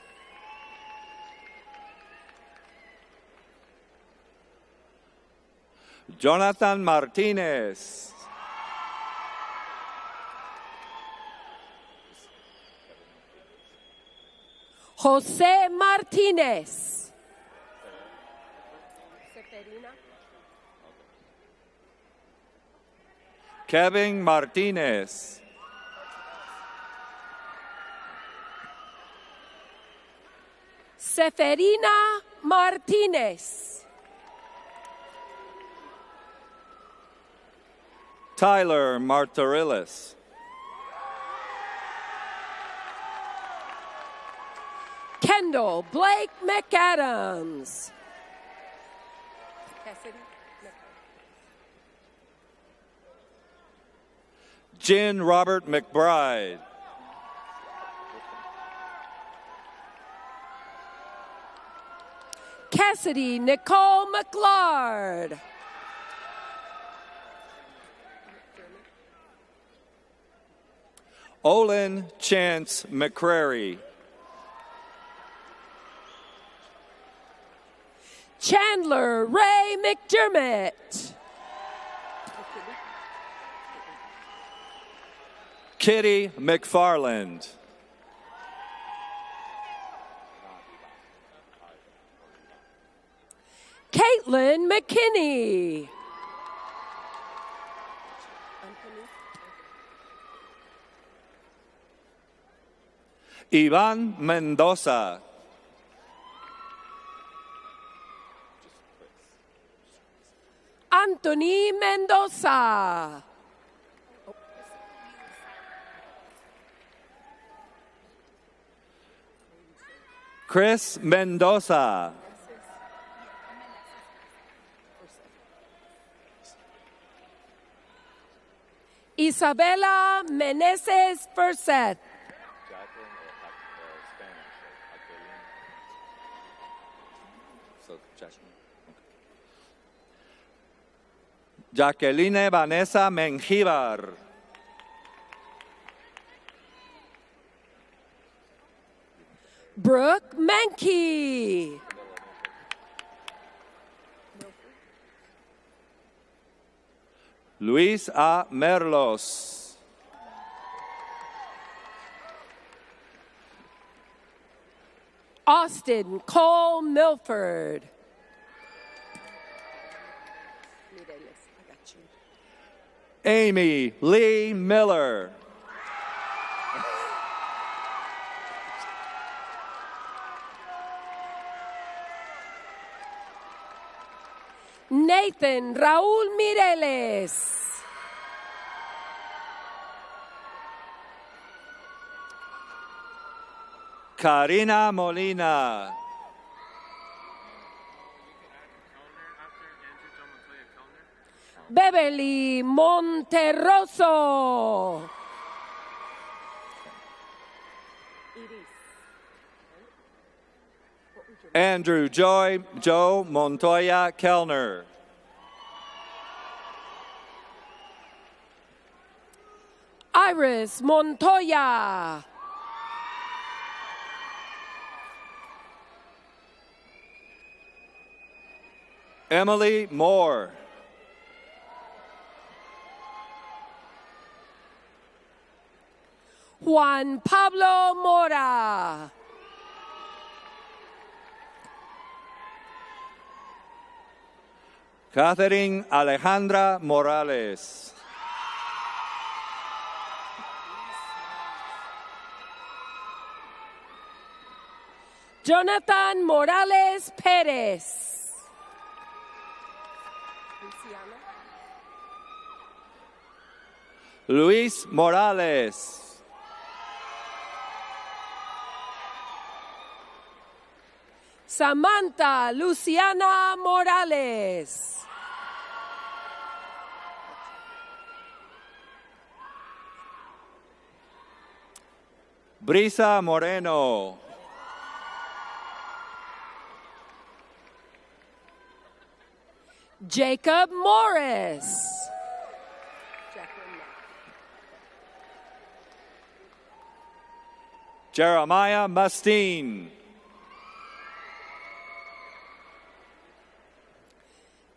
[SPEAKER 11] Jonathan Martinez.
[SPEAKER 12] Jose Martinez.
[SPEAKER 11] Kevin Martinez.
[SPEAKER 12] Seferina Martinez.
[SPEAKER 11] Tyler Martorilis.
[SPEAKER 12] Kendall Blake McAdams.
[SPEAKER 11] Jen Robert McBride.
[SPEAKER 12] Cassidy Nicole McLeod.
[SPEAKER 11] Olin Chance McCrary.
[SPEAKER 12] Chandler Ray McDermott.
[SPEAKER 11] Kitty McFarland.
[SPEAKER 12] Caitlin McKinney.
[SPEAKER 11] Ivan Mendoza.
[SPEAKER 12] Anthony Mendoza.
[SPEAKER 11] Chris Mendoza.
[SPEAKER 12] Isabella Meneses Furseth.
[SPEAKER 11] Jacqueline Vanessa Mengíbar.
[SPEAKER 12] Brooke Mankey.
[SPEAKER 11] Luis A. Merlos.
[SPEAKER 12] Austin Cole Milford.
[SPEAKER 11] Amy Lee Miller.
[SPEAKER 12] Nathan Raúl Mireles.
[SPEAKER 11] Karina Molina.
[SPEAKER 12] Beverly Monterroso.
[SPEAKER 11] Andrew Joe Montoya Kellner.
[SPEAKER 12] Iris Montoya.
[SPEAKER 11] Emily Moore.
[SPEAKER 12] Juan Pablo Mora.
[SPEAKER 11] Catherine Alejandra Morales.
[SPEAKER 12] Jonathan Morales Perez.
[SPEAKER 11] Luis Morales.
[SPEAKER 12] Samantha Luciana Morales.
[SPEAKER 11] Brisa Moreno.
[SPEAKER 12] Jacob Morris.
[SPEAKER 11] Jeremiah Mustine.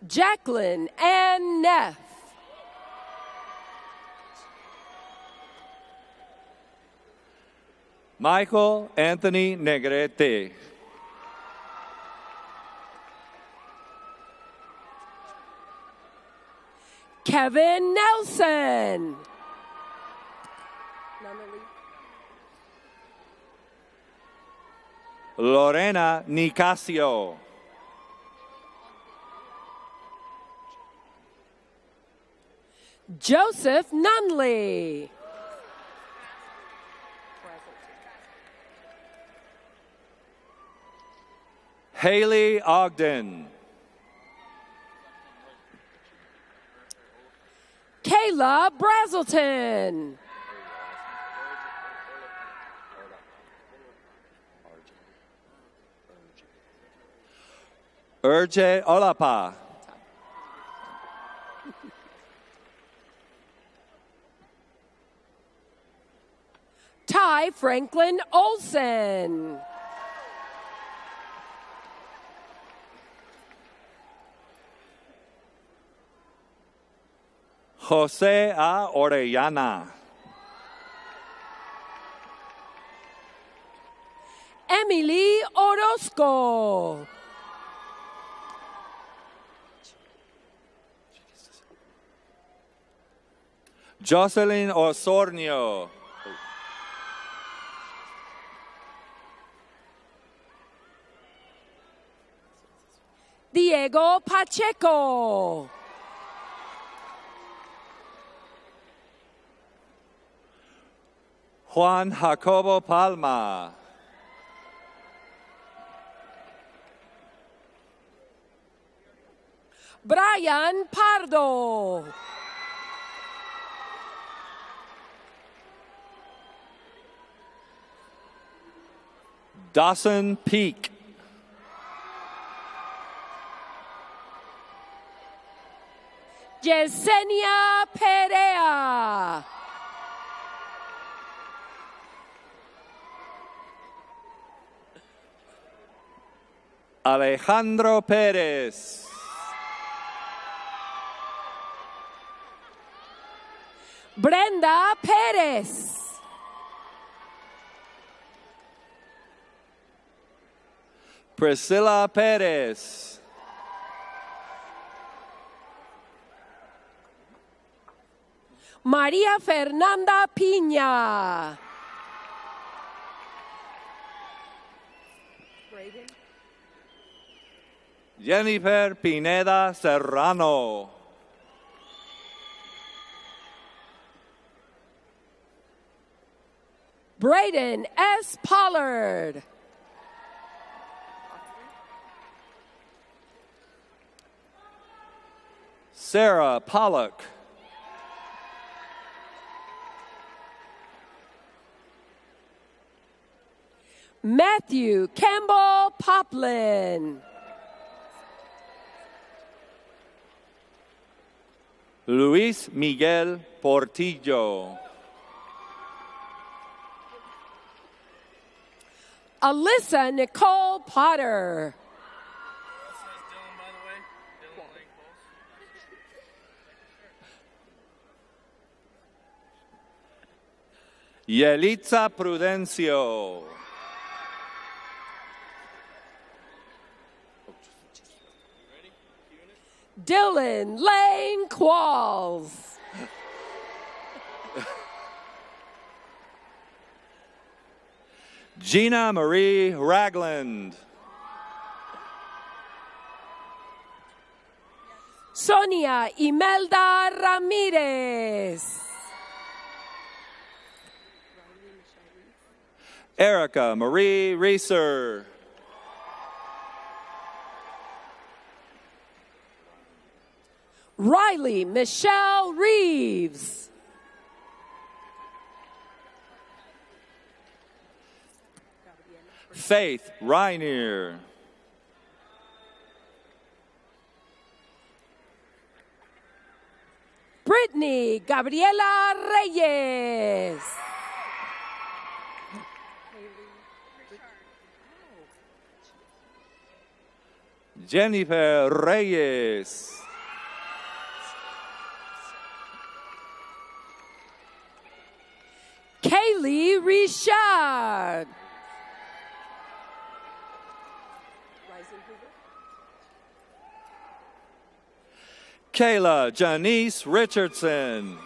[SPEAKER 12] Jacqueline Ann Neff.
[SPEAKER 11] Michael Anthony Negrete.
[SPEAKER 12] Kevin Nelson.
[SPEAKER 11] Lorena Nicasio.
[SPEAKER 12] Joseph Nunley.
[SPEAKER 11] Haley Ogden.
[SPEAKER 12] Kayla Brazelton.
[SPEAKER 11] Urge Olapa.
[SPEAKER 12] Ty Franklin Olson.
[SPEAKER 11] Jose A. Orellana.
[SPEAKER 12] Emily Orozco.
[SPEAKER 11] Jocelyn Osornio.
[SPEAKER 12] Diego Pacheco.
[SPEAKER 11] Juan Jacobo Palma.
[SPEAKER 12] Brian Pardo.
[SPEAKER 11] Dawson Peak.
[SPEAKER 12] Yesenia Perea.
[SPEAKER 11] Alejandro Pérez.
[SPEAKER 12] Brenda Pérez.
[SPEAKER 11] Priscilla Pérez.
[SPEAKER 12] María Fernanda Piña.
[SPEAKER 11] Jennifer Pineda Serrano.
[SPEAKER 12] Braden S. Pollard.
[SPEAKER 11] Sarah Pollock.
[SPEAKER 12] Matthew Campbell Poplin.
[SPEAKER 11] Luis Miguel Portillo.
[SPEAKER 12] Alyssa Nicole Potter.
[SPEAKER 11] Yelitza Prudencio.
[SPEAKER 12] Dylan Lane Qualls.
[SPEAKER 11] Gina Marie Ragland.
[SPEAKER 12] Sonia Imelda Ramirez.
[SPEAKER 11] Erica Marie Reeser.
[SPEAKER 12] Riley Michelle Reeves.
[SPEAKER 11] Faith Reinier.
[SPEAKER 12] Brittany Gabriela Reyes.
[SPEAKER 11] Jennifer Reyes.
[SPEAKER 12] Kaylee Richard.
[SPEAKER 11] Kayla Janice Richardson.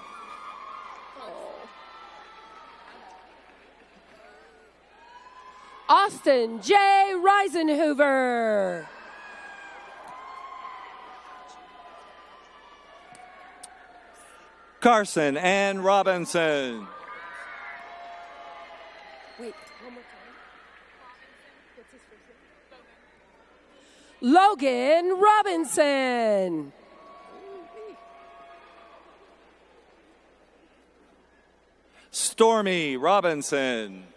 [SPEAKER 12] Austin J. Reisenhoover.
[SPEAKER 11] Carson Ann Robinson.
[SPEAKER 12] Wait, one more time. What's his first name? Logan Robinson.
[SPEAKER 11] Stormy Robinson.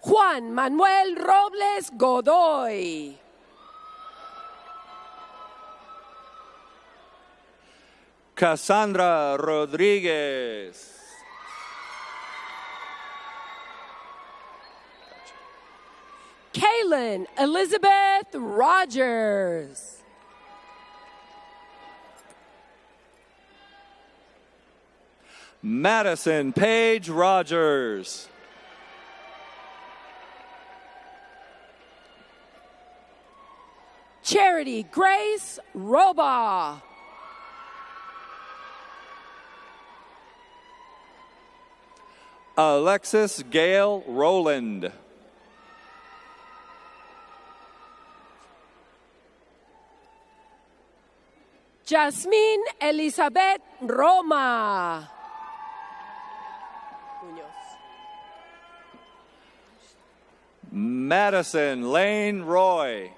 [SPEAKER 12] Juan Manuel Robles Godoy.
[SPEAKER 11] Cassandra Rodriguez.
[SPEAKER 12] Kaylin Elizabeth Rogers.
[SPEAKER 11] Madison Paige Rogers.
[SPEAKER 12] Charity Grace Roba.
[SPEAKER 11] Alexis Gail Rowland.
[SPEAKER 12] Jasmine Elizabeth Roma.
[SPEAKER 11] Madison Lane Roy.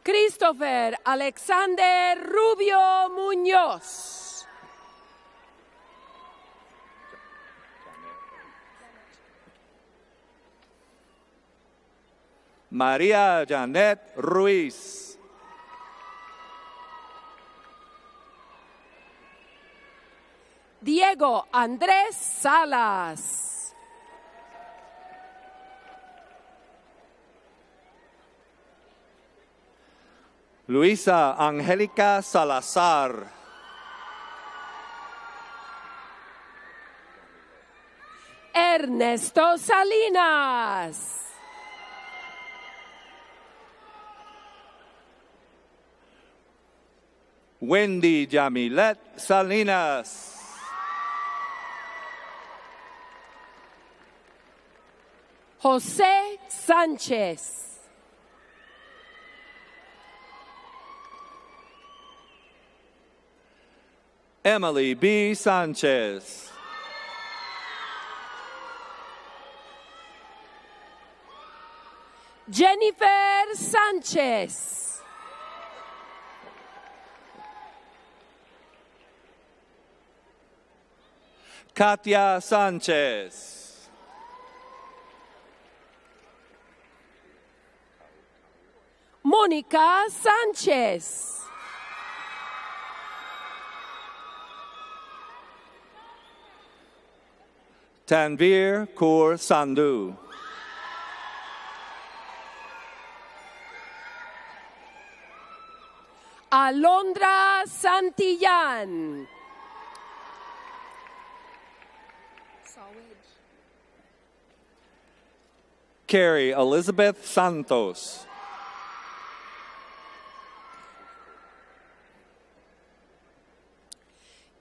[SPEAKER 12] Christopher Alexander Rubio Muñoz.
[SPEAKER 11] María Janet Ruiz.
[SPEAKER 12] Diego Andrés Salas.
[SPEAKER 11] Luisa Angélica Salazar.
[SPEAKER 12] Ernesto Salinas.
[SPEAKER 11] Wendy Jamilet Salinas.
[SPEAKER 12] José Sánchez.
[SPEAKER 11] Emily B. Sanchez.
[SPEAKER 12] Jennifer Sánchez.
[SPEAKER 11] Katia Sanchez.
[SPEAKER 12] Mónica Sánchez.
[SPEAKER 11] Tanvir Kaur Sandhu.
[SPEAKER 12] Alondra Santillán.
[SPEAKER 11] Carrie Elizabeth Santos.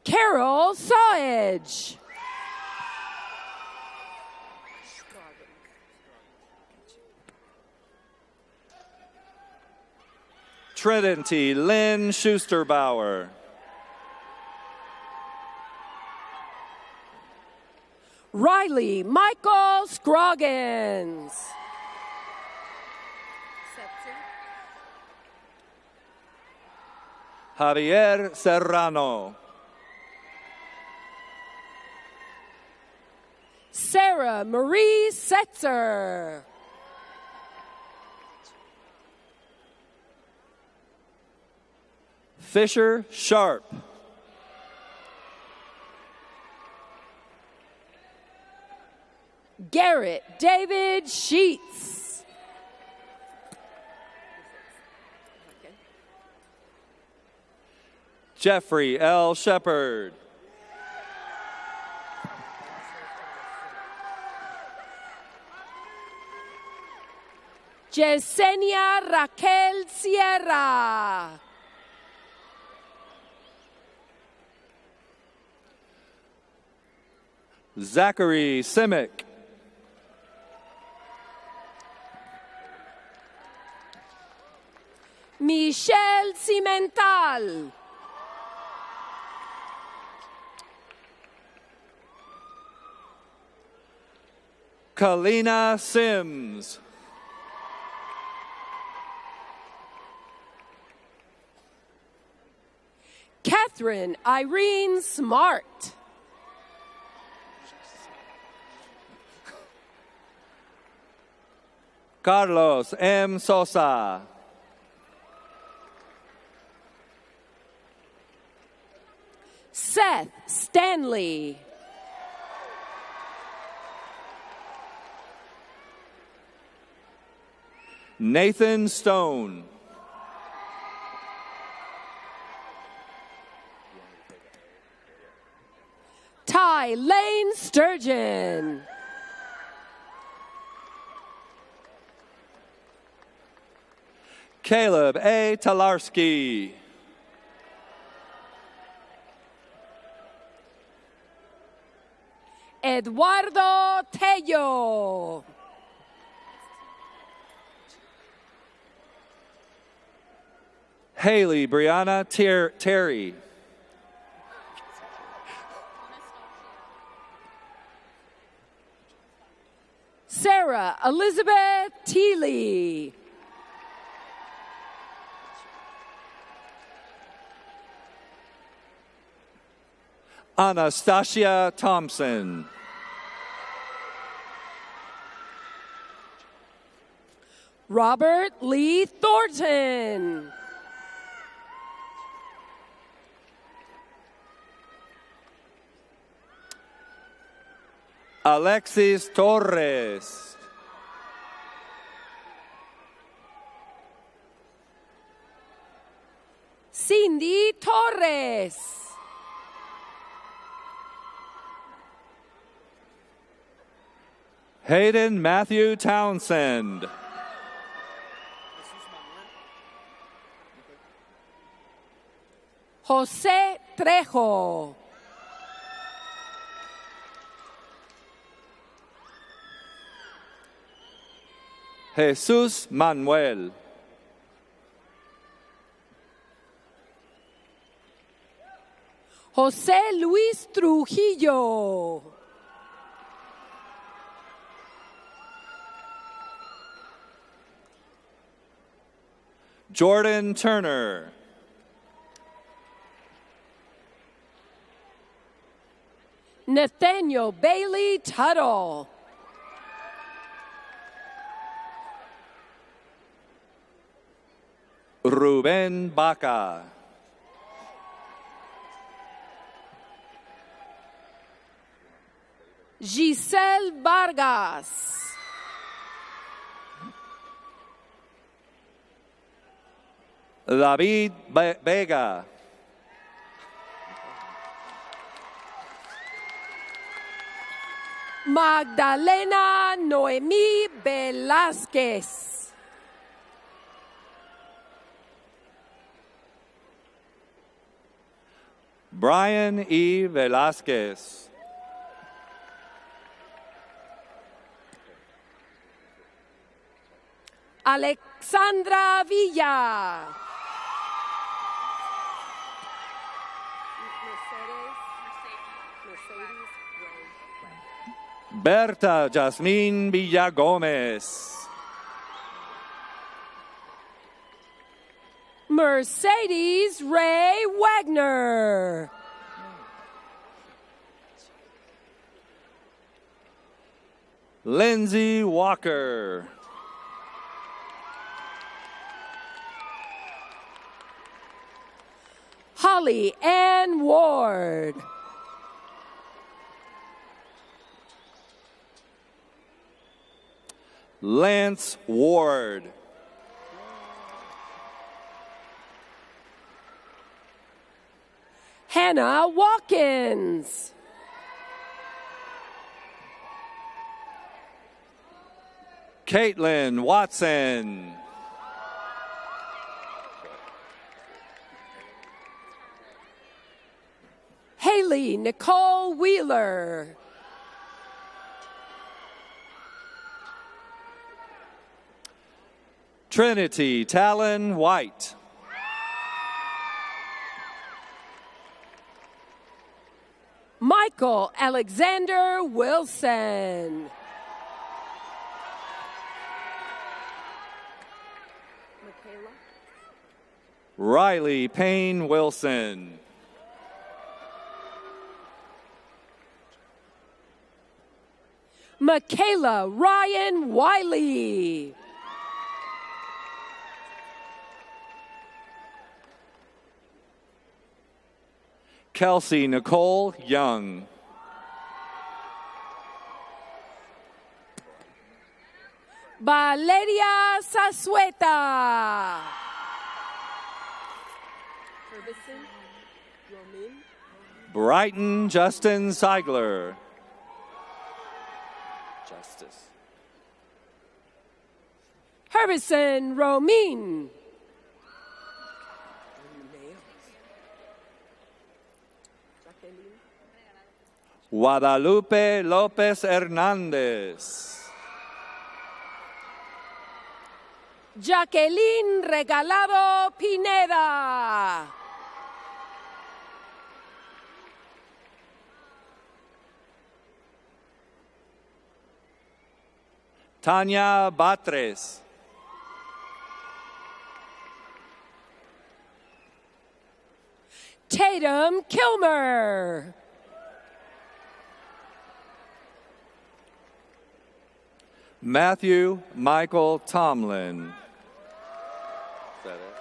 [SPEAKER 12] Carol Sawage.
[SPEAKER 11] Trinity Lynn Schusterbauer.
[SPEAKER 12] Riley Michael Scroggins.
[SPEAKER 11] Javier Serrano.
[SPEAKER 12] Sarah Marie Setzer.
[SPEAKER 11] Fisher Sharp.
[SPEAKER 12] Garrett David Sheets.
[SPEAKER 11] Jeffrey L. Shepard.
[SPEAKER 12] Yesenia Raquel Sierra.
[SPEAKER 11] Zachary Simic.
[SPEAKER 12] Michelle Cimental.
[SPEAKER 11] Kalina Sims.
[SPEAKER 12] Catherine Irene Smart.
[SPEAKER 11] Carlos M. Sosa.
[SPEAKER 12] Seth Stanley.
[SPEAKER 11] Nathan Stone.
[SPEAKER 12] Lane Sturgeon.
[SPEAKER 11] Caleb A. Talarski.
[SPEAKER 12] Eduardo Tello.
[SPEAKER 11] Haley Brianna Terry.
[SPEAKER 12] Sarah Elizabeth Teeley.
[SPEAKER 11] Anastasia Thompson.
[SPEAKER 12] Robert Lee Thornton.
[SPEAKER 11] Alexis Torres.
[SPEAKER 12] Cindy Torres.
[SPEAKER 11] Hayden Matthew Townsend.
[SPEAKER 12] José Trejo.
[SPEAKER 11] Jesus Manuel.
[SPEAKER 12] José Luis Trujillo.
[SPEAKER 11] Jordan Turner.
[SPEAKER 12] Nathaniel Bailey Tuttle.
[SPEAKER 11] Ruben Baca.
[SPEAKER 12] Giselle Vargas.
[SPEAKER 11] David Vega.
[SPEAKER 12] Magdalena Noemí Velázquez.
[SPEAKER 11] Brian E. Velázquez.
[SPEAKER 12] Alexandra Villa.
[SPEAKER 11] Berta Jasmine Villagomez.
[SPEAKER 12] Mercedes Ray Wagner.
[SPEAKER 11] Lindsay Walker.
[SPEAKER 12] Holly Ann Ward.
[SPEAKER 11] Lance Ward.
[SPEAKER 12] Hannah Watkins.
[SPEAKER 11] Caitlin Watson.
[SPEAKER 12] Haley Nicole Wheeler.
[SPEAKER 11] Trinity Talon White.
[SPEAKER 12] Michael Alexander Wilson.
[SPEAKER 11] Riley Payne Wilson.
[SPEAKER 12] Michaela Ryan Wiley.
[SPEAKER 11] Kelsey Nicole Young.
[SPEAKER 12] Valeria Zazueta.
[SPEAKER 11] Brighton Justin Seigler. Justice.
[SPEAKER 12] Harbison Romine.
[SPEAKER 11] Guadalupe Lopez Hernandez.
[SPEAKER 12] Jacqueline Regalado Pineda.
[SPEAKER 11] Tanya Batres.
[SPEAKER 12] Tatum Kilmer.
[SPEAKER 11] Matthew Michael Tomlin. Is that it?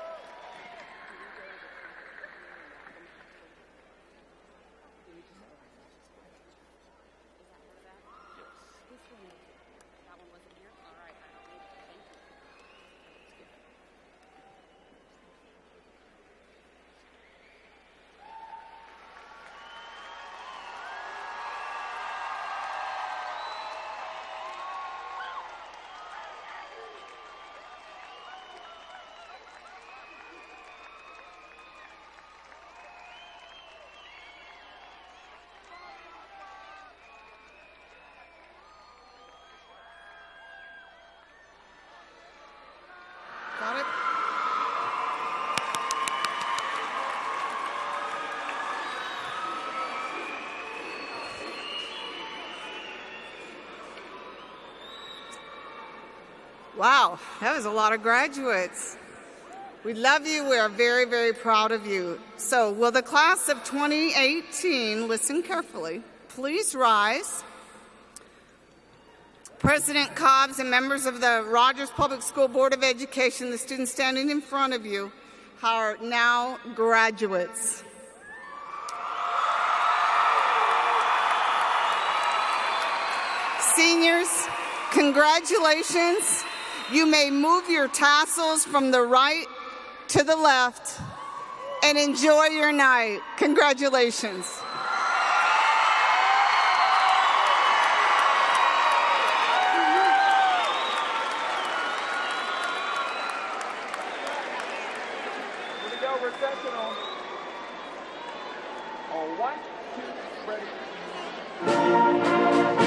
[SPEAKER 8] Got it? Wow, that was a lot of graduates. We love you. We are very, very proud of you. So, will the class of 2018 listen carefully? Please rise. President Cobbs and members of the Rogers Public School Board of Education, the students standing in front of you are now graduates. Seniors, congratulations. You may move your tassels from the right to the left and enjoy your night. Congratulations.
[SPEAKER 13] Recessional. On 1, 2, ready.